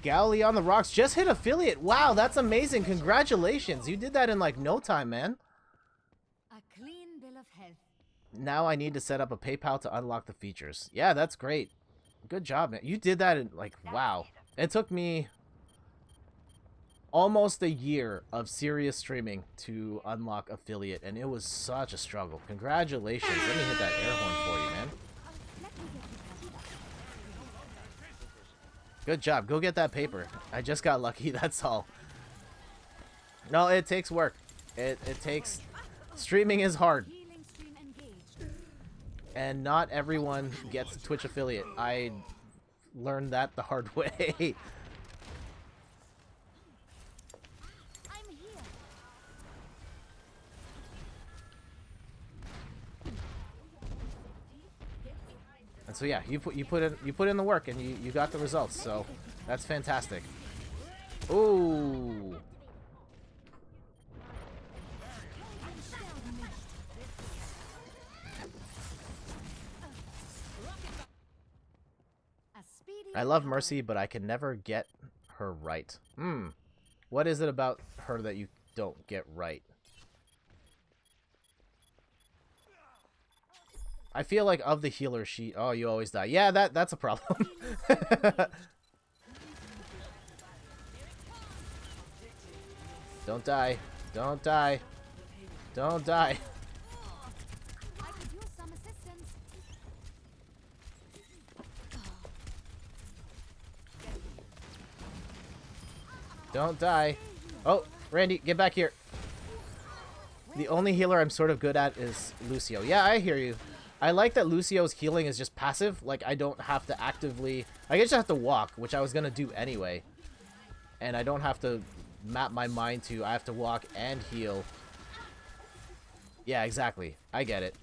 Galley on the rocks just hit affiliate. Wow, that's amazing. Congratulations. You did that in like no time, man. A clean bill of health. Now I need to set up a PayPal to unlock the features. Yeah, that's great. Good job, man. You did that in like, wow. It took me almost a year of serious streaming to unlock affiliate, and it was such a struggle. Congratulations. Let me hit that air horn for you, man. Let me get you patched up. Good job. Go get that paper. I just got lucky, that's all. No, it takes work. It takes... Streaming is hard. Healing stream engaged. And not everyone gets Twitch affiliate. I learned that the hard way. I'm here. So yeah, you put in the work and you got the results. So that's fantastic. Ooh. A speedy I love Mercy, but I can never get her right. What is it about her that you don't get right? I feel like of the healers, she... Oh, you always die. Yeah, that's a problem. Don't die. Don't die. Don't die. I could use some assistance. Don't die. Oh, Randy, get back here. The only healer I'm sort of good at is Lucio. Yeah, I hear you. I like that Lucio's healing is just passive. Like, I don't have to actively... I just have to walk, which I was going to do anyway. And I don't have to map my mind to... I have to walk and heal. Yeah, exactly. I get it.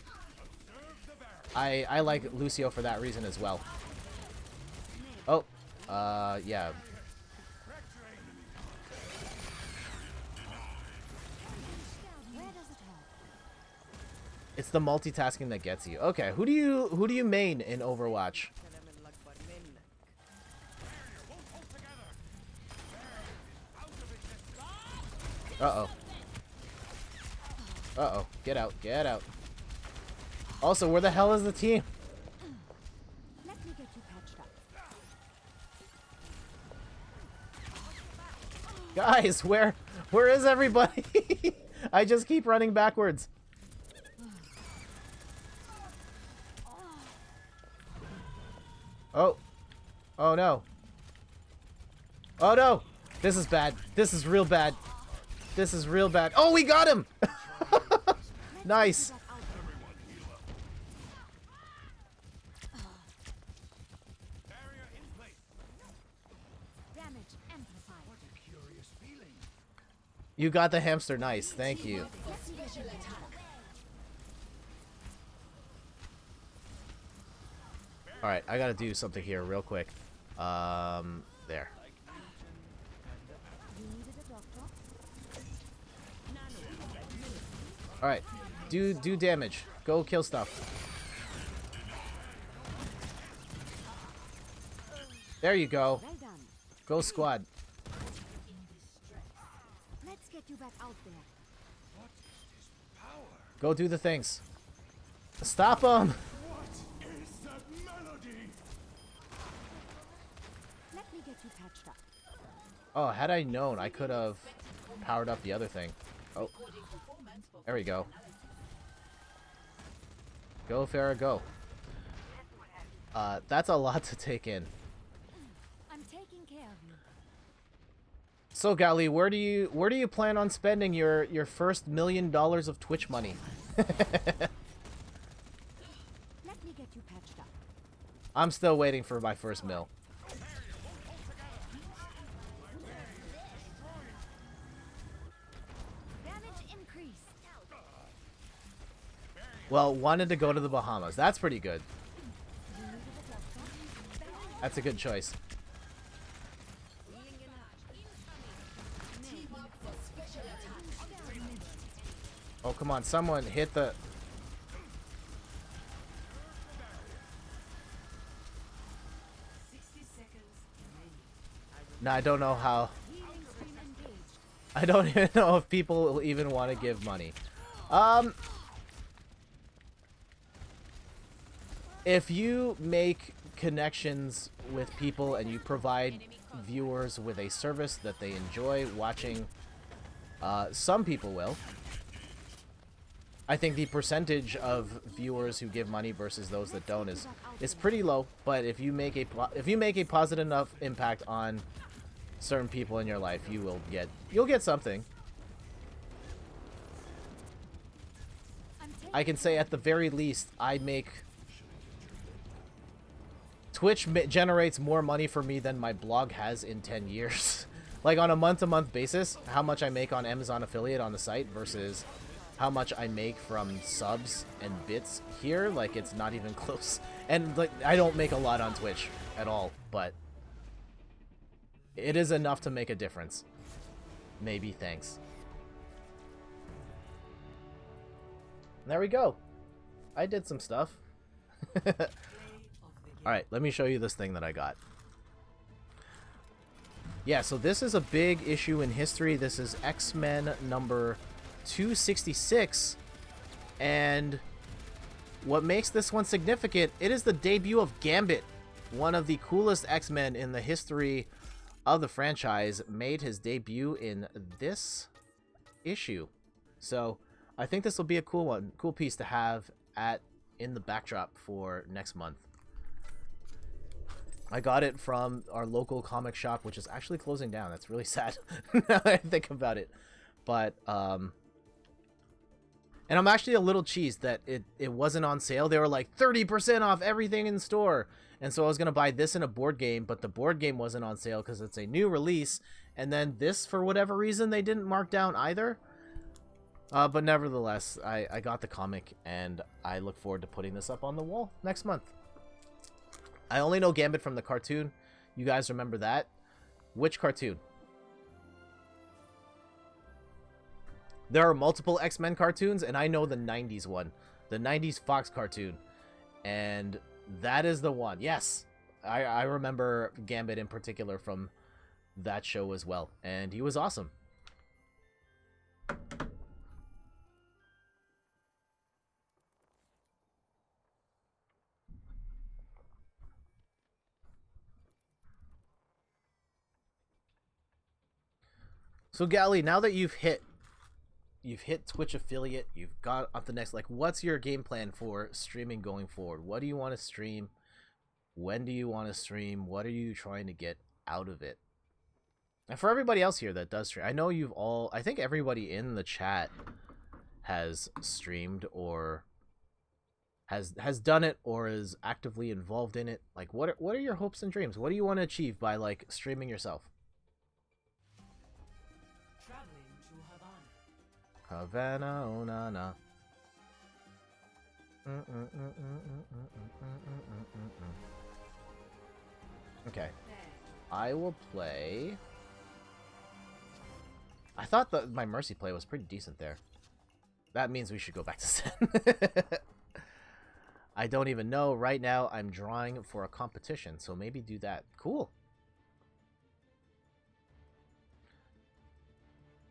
I like Lucio for that reason as well. Oh, yeah. Where does it hurt? It's the multitasking that gets you. Okay, who do you main in Overwatch? Uh-oh. Uh-oh. Get out. Get out. Also, where the hell is the team? Let me get you patched up. Guys, where is everybody? I just keep running backwards. Oh. Oh no. Oh no. This is bad. This is real bad. This is real bad. Oh, we got him. Nice. Damage amplified. You got the hamster. Nice. Thank you. All right, I got to do something here real quick. There. You needed a doctor? All right. Do damage. Go kill stuff. There you go. Well done. Go squad. Let's get you back out there. Go do the things. Stop them. Is that melody? Let me get you patched up. Oh, had I known, I could have powered up the other thing. Oh. There we go. Go, Farrah, go. That's a lot to take in. I'm taking care of you. So, Gali, where do you plan on spending your first $1 million of Twitch money? Let me get you patched up. I'm still waiting for my first mill. Damage increased. Well, wanted to go to the Bahamas. That's pretty good. You needed a doctor? That's a good choice. Team up for special attack. Oh, come on. Someone hit the... 60 seconds remaining. No, I don't know how... Healing stream engaged. I don't even know if people will even want to give money. If you make connections with people and you provide viewers with a service that they enjoy watching, some people will. I think the percentage of viewers who give money versus those that don't is pretty low. But if you make a positive enough impact on certain people in your life, you'll get something. I can say at the very least, Twitch generates more money for me than my blog has in 10 years. Like on a month-to-month basis, how much I make on Amazon affiliate on the site versus how much I make from subs and bits here, like it's not even close. And like I don't make a lot on Twitch at all, but it is enough to make a difference. Maybe, thanks. There we go. I did some stuff. Alright, let me show you this thing that I got. Yeah, so this is a big issue in history. This is X-Men number 266. And what makes this one significant, it is the debut of Gambit. One of the coolest X-Men in the history of the franchise made his debut in this issue. So I think this will be a cool one, cool piece to have in the backdrop for next month. I got it from our local comic shop, which is actually closing down. That's really sad now that I think about it. But and I'm actually a little cheesed that it wasn't on sale. They were like 30% off everything in store. And so I was going to buy this in a board game, but the board game wasn't on sale because it's a new release. And then this, for whatever reason, they didn't mark down either. But nevertheless, I got the comic, and I look forward to putting this up on the wall next month. I only know Gambit from the cartoon. You guys remember that? Which cartoon? There are multiple X-Men cartoons, and I know the 90s one. The 90s Fox cartoon. And that is the one. Yes! I remember Gambit in particular from that show as well. And he was awesome. So Gally, now that you've hit Twitch affiliate, you've got up the next, like, what's your game plan for streaming going forward? What do you want to stream? When do you want to stream? What are you trying to get out of it? And for everybody else here that does stream, I know I think everybody in the chat has streamed or has done it or is actively involved in it. Like, what are your hopes and dreams? What do you want to achieve by, like, streaming yourself? Havana, oh na na. Okay. I will play. I thought that my Mercy play was pretty decent there. That means we should go back to Zen. I don't even know. Right now, I'm drawing for a competition, so maybe do that. Cool.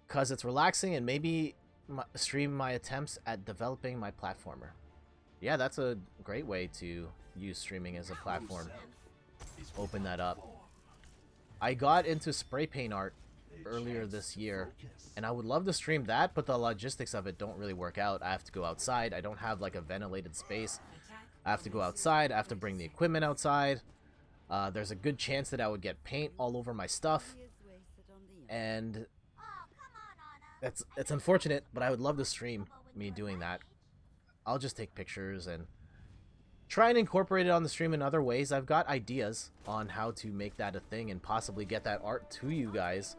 Because it's relaxing and maybe stream my attempts at developing my platformer. Yeah, that's a great way to use streaming as a platform. Open that up. I got into spray paint art earlier this year, and I would love to stream that, but the logistics of it don't really work out. I have to go outside. I don't have like a ventilated space. I have to go outside. I have to bring the equipment outside. There's a good chance that I would get paint all over my stuff, and it's unfortunate, but I would love to stream me doing that. I'll just take pictures and try and incorporate it on the stream in other ways. I've got ideas on how to make that a thing and possibly get that art to you guys.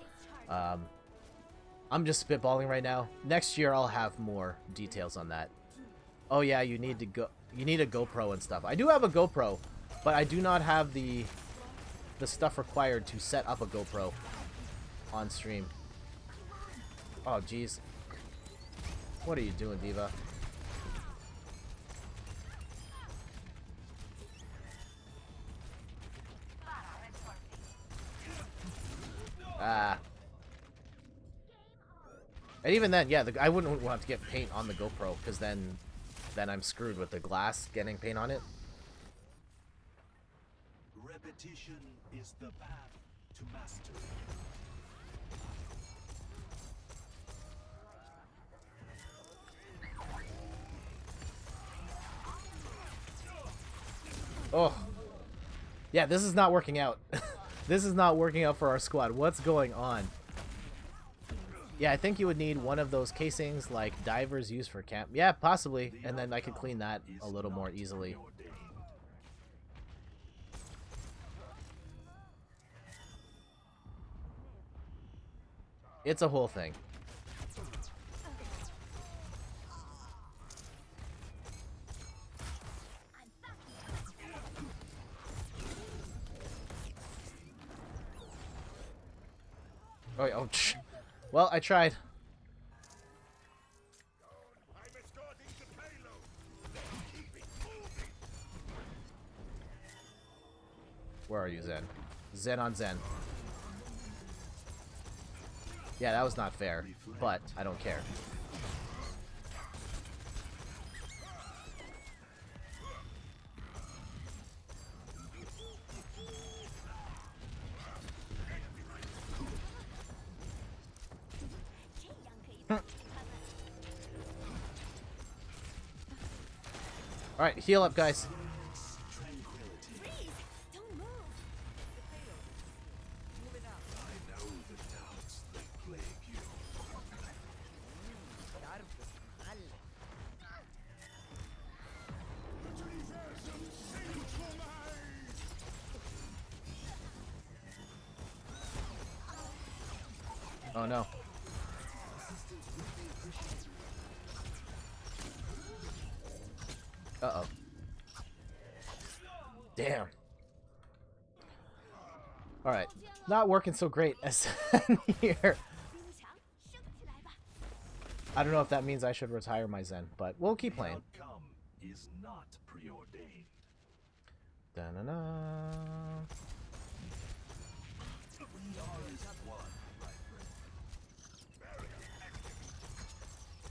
I'm just spitballing right now. Next year I'll have more details on that. Oh yeah, you need a GoPro and stuff. I do have a GoPro, but I do not have the stuff required to set up a GoPro on stream. Oh, jeez. What are you doing, Diva? Ah. And even then, yeah, I wouldn't want to get paint on the GoPro, because then I'm screwed with the glass getting paint on it. Repetition is the path to mastery. Oh. Yeah, this is not working out. This is not working out for our squad. What's going on? Yeah, I think you would need one of those casings like divers use for camp. Yeah, possibly. And then I could clean that a little more easily. It's a whole thing. Oh, oh, well, I tried. I'm escorting the payload. Let's keep it moving. Where are you, Zen? Zen on Zen. Yeah, that was not fair, but I don't care. Alright, heal up, guys. Freeze! Don't move! Oh no. Uh-oh. Damn. Alright. Not working so great as here. 冰墙升起来吧！ I don't know if that means I should retire my Zen, but we'll keep playing. Outcome is not preordained. Da-na-na.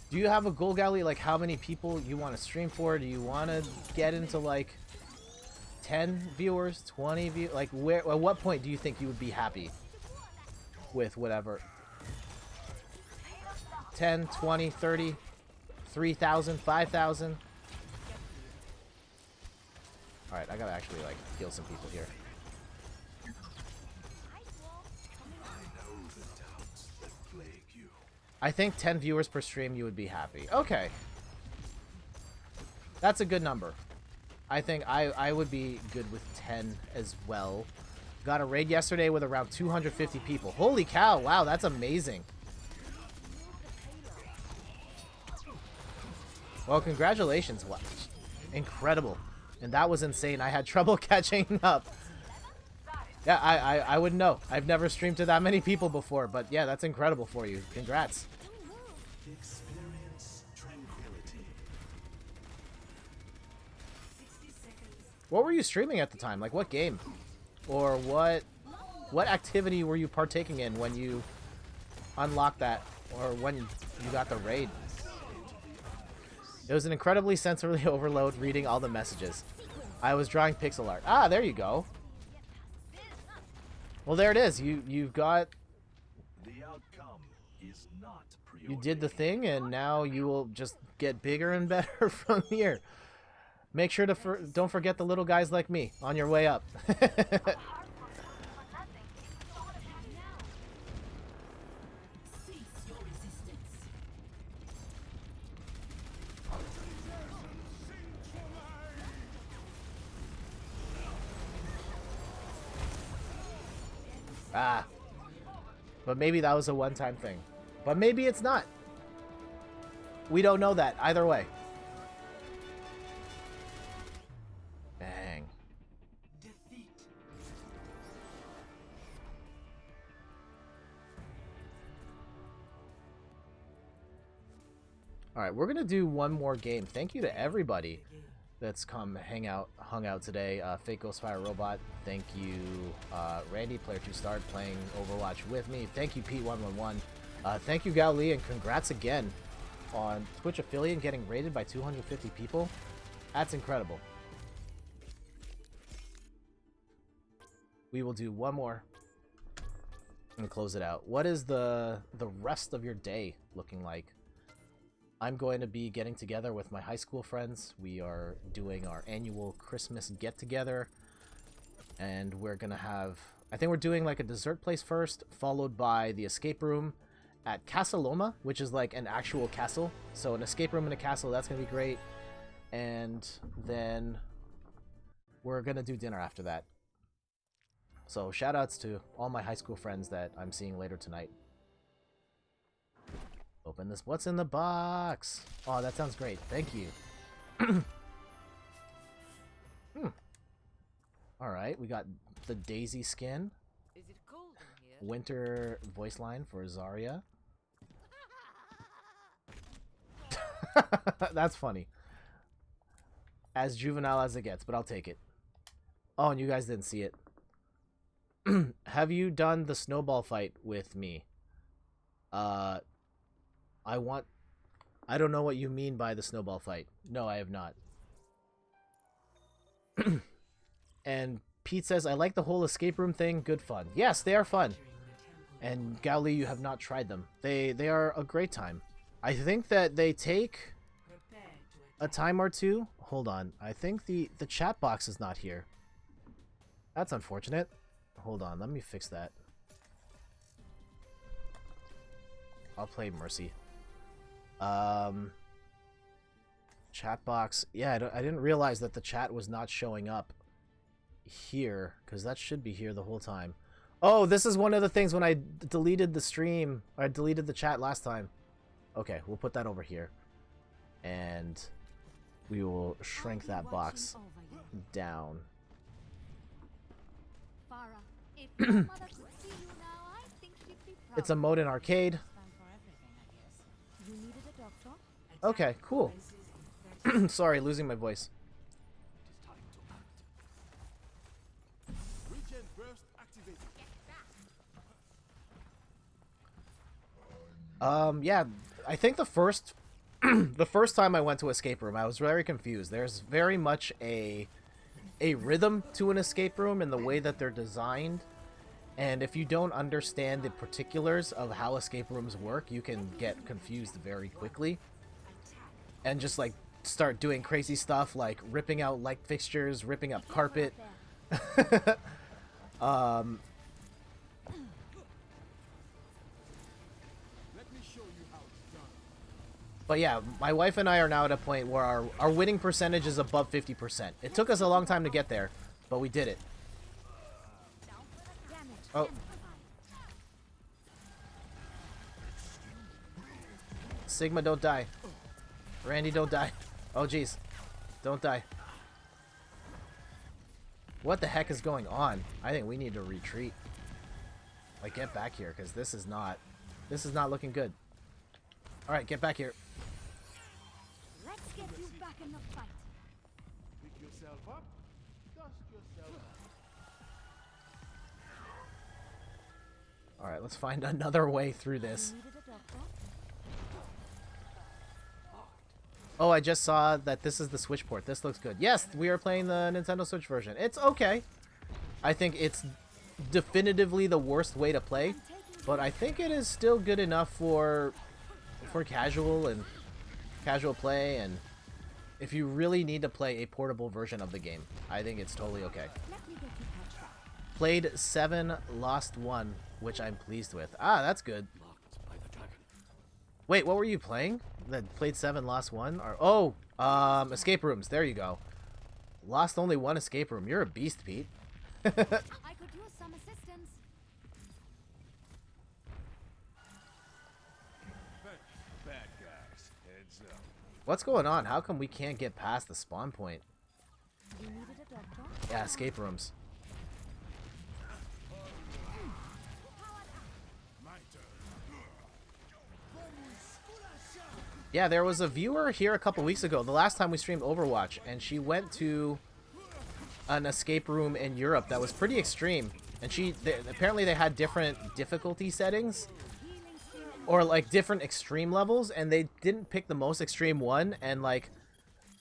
Do you have a goal, Gally? Like, how many people you want to stream for? Do you want to get into, like, 10 viewers, 20 viewers? Like, where? At what point do you think you would be happy with whatever? 10, 20, 30, 3,000, 5,000? Alright, I gotta actually, like, heal some people here. I think 10 viewers per stream, you would be happy. Okay. That's a good number. I think I would be good with 10 as well. Got a raid yesterday with around 250 people. Holy cow, wow, that's amazing. Well, congratulations. Wow. Incredible. And that was insane. I had trouble catching up. Yeah, I wouldn't know. I've never streamed to that many people before, but yeah, that's incredible for you. Congrats. Experience tranquility. What were you streaming at the time? Like, what game? Or what activity were you partaking in when you unlocked that? Or when you got the raid? It was an incredibly sensory overload reading all the messages. I was drawing pixel art. Ah, there you go. Well, there it is. You've got... The outcome is not preordained. You did the thing, and now you will just get bigger and better from here. Make sure to don't forget the little guys like me on your way up. Cease your resistance. Ah. But maybe that was a one-time thing. But maybe it's not. We don't know that. Either way. Bang. Defeat. Alright, we're going to do one more game. Thank you to everybody that's hung out today. Fake Ghostfire Robot. Thank you, Randy, Player 2 Start, playing Overwatch with me. Thank you, Pete111. Thank you, Gao Li, and congrats again on Twitch Affiliate getting rated by 250 people. That's incredible. We will do one more and close it out. What is the rest of your day looking like? I'm going to be getting together with my high school friends. We are doing our annual Christmas get-together. And we're going to have... I think we're doing like a dessert place first, followed by the escape room at Casa Loma, which is like an actual castle. So an escape room in a castle, that's going to be great. And then we're going to do dinner after that. So shoutouts to all my high school friends that I'm seeing later tonight. Open this. What's in the box? Oh, that sounds great. Thank you. Alright, we got the Daisy skin. Is it cold in here? Winter voice line for Zarya. That's funny. As juvenile as it gets, but I'll take it. Oh, and you guys didn't see it. Have you done the snowball fight with me? I don't know what you mean by the snowball fight. No, I have not. And Pete says, I like the whole escape room thing. Good fun. Yes, they are fun. And Gaoli, you have not tried them. They are a great time. I think that they take a time or two. Hold on. I think the chat box is not here. That's unfortunate. Hold on. Let me fix that. I'll play Mercy. Chat box. Yeah, I didn't realize that the chat was not showing up here, because that should be here the whole time. Oh, this is one of the things when I deleted the stream, or I deleted the chat last time. Okay, we'll put that over here. And we will shrink that box down. Farah, if your mother could see you now, I think she'd be proud. It's a mode in arcade. You needed a doctor? Okay, cool. Sorry, losing my voice. Regen burst activated. Yeah, I think the first the first time I went to escape room, I was very confused. There's very much a rhythm to an escape room in the way that they're designed. And if you don't understand the particulars of how escape rooms work, you can get confused very quickly. And just like start doing crazy stuff like ripping out light fixtures, ripping up carpet. But yeah, my wife and I are now at a point where our winning percentage is above 50%. It took us a long time to get there, but we did it. Oh. Sigma, don't die. Randy, don't die. Oh, jeez. Don't die. What the heck is going on? I think we need to retreat. Like, get back here, because this is not looking good. Alright, get back here. Let's get you back in the fight. Pick yourself up. Dust yourself off. Alright, let's find another way through this. You needed a doctor? Oh, I just saw that this is the Switch port. This looks good. Yes, we are playing the Nintendo Switch version. It's okay. I think it's definitively the worst way to play, but I think it is still good enough for casual play, and if you really need to play a portable version of the game, I think it's totally okay. Let me get you patched up. Played 7, lost 1, which I'm pleased with. Ah, that's good. Wait, what were you playing? That played 7, lost 1? Or escape rooms. There you go. Lost only 1 escape room. You're a beast, Pete. I could use some assistance. Bad guys. Heads up. What's going on? How come we can't get past the spawn point? You needed a doctor? Yeah, escape rooms. My turn. Yeah, there was a viewer here a couple weeks ago, the last time we streamed Overwatch, and she went to an escape room in Europe that was pretty extreme. And apparently they had different difficulty settings, or like different extreme levels, and they didn't pick the most extreme one, and like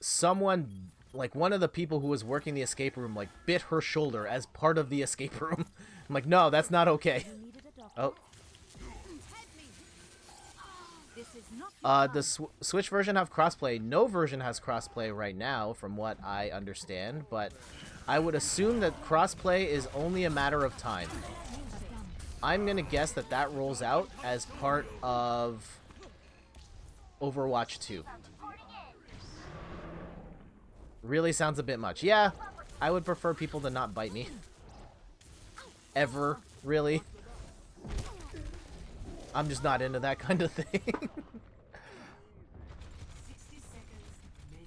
someone, like one of the people who was working the escape room, like bit her shoulder as part of the escape room. I'm like, no, that's not okay. You needed a doctor? Oh. This is not The Switch version have crossplay. No version has crossplay right now, from what I understand, but I would assume that crossplay is only a matter of time. I'm gonna guess that that rolls out as part of Overwatch 2. Really sounds a bit much. Yeah, I would prefer people to not bite me. Ever, really. I'm just not into that kind of thing. 60 seconds remaining.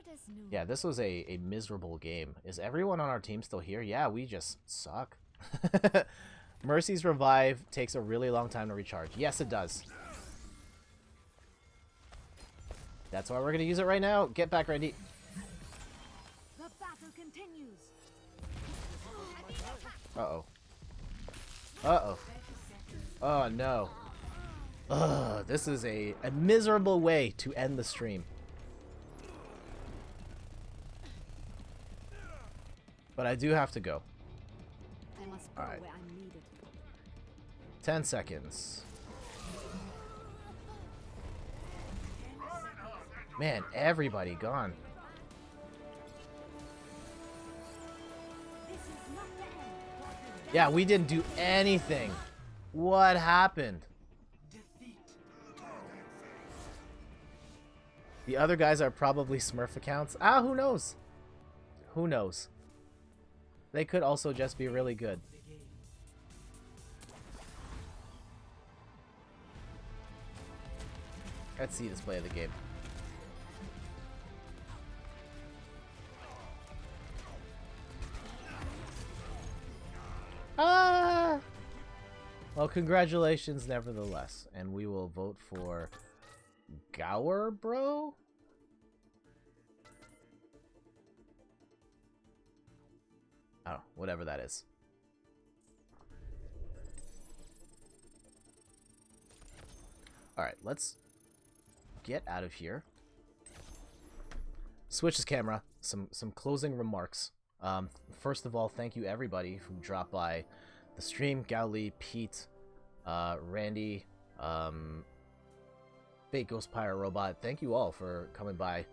good as snooze. Yeah, this was a miserable game. Is everyone on our team still here? Yeah, we just suck. Mercy's revive takes a really long time to recharge. Yes, it does. That's why we're going to use it right now. Get back, Randy. The battle continues. Uh-oh. Uh-oh. Oh, no. Ugh, this is a miserable way to end the stream. But I do have to go. I must go Alright. where I'm needed. 10 seconds. Man, everybody gone. This is not the end. Yeah, we didn't do anything. What happened? The other guys are probably Smurf accounts. Ah, who knows? Who knows? They could also just be really good. Let's see this play of the game. Ah! Well, congratulations nevertheless. And we will vote for Gower, bro? Oh, whatever that is. Alright, let's get out of here. Switch his camera. Some closing remarks. First of all, thank you everybody who dropped by the stream. Gowlee, Pete, Randy, Fake Ghost Pyro Robot. Thank you all for coming by,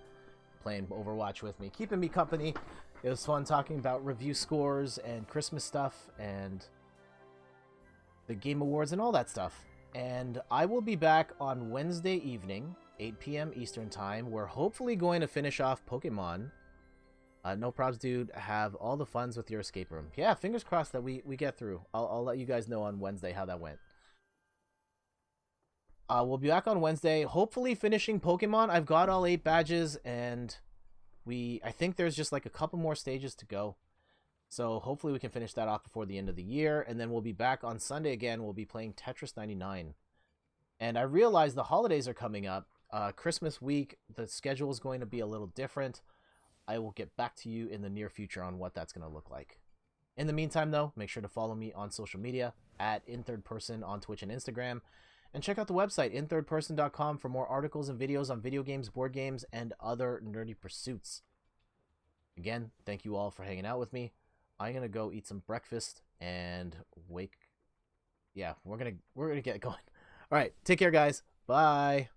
playing Overwatch with me, keeping me company. It was fun talking about review scores and Christmas stuff and the Game Awards and all that stuff. And I will be back on Wednesday evening, 8 p.m. Eastern Time. We're hopefully going to finish off Pokemon. No probs, dude. Have all the funs with your escape room. Yeah, fingers crossed that we get through. I'll let you guys know on Wednesday how that went. We'll be back on Wednesday, hopefully finishing Pokemon. I've got all 8 badges, and I think there's just like a couple more stages to go. So hopefully we can finish that off before the end of the year, and then we'll be back on Sunday again. We'll be playing Tetris 99. And I realize the holidays are coming up. Christmas week, the schedule is going to be a little different. I will get back to you in the near future on what that's going to look like. In the meantime, though, make sure to follow me on social media at InThirdPerson on Twitch and Instagram. And check out the website, inthirdperson.com, for more articles and videos on video games, board games, and other nerdy pursuits. Again, thank you all for hanging out with me. I'm going to go eat some breakfast and wake... Yeah, we're gonna get going. All right, take care, guys. Bye.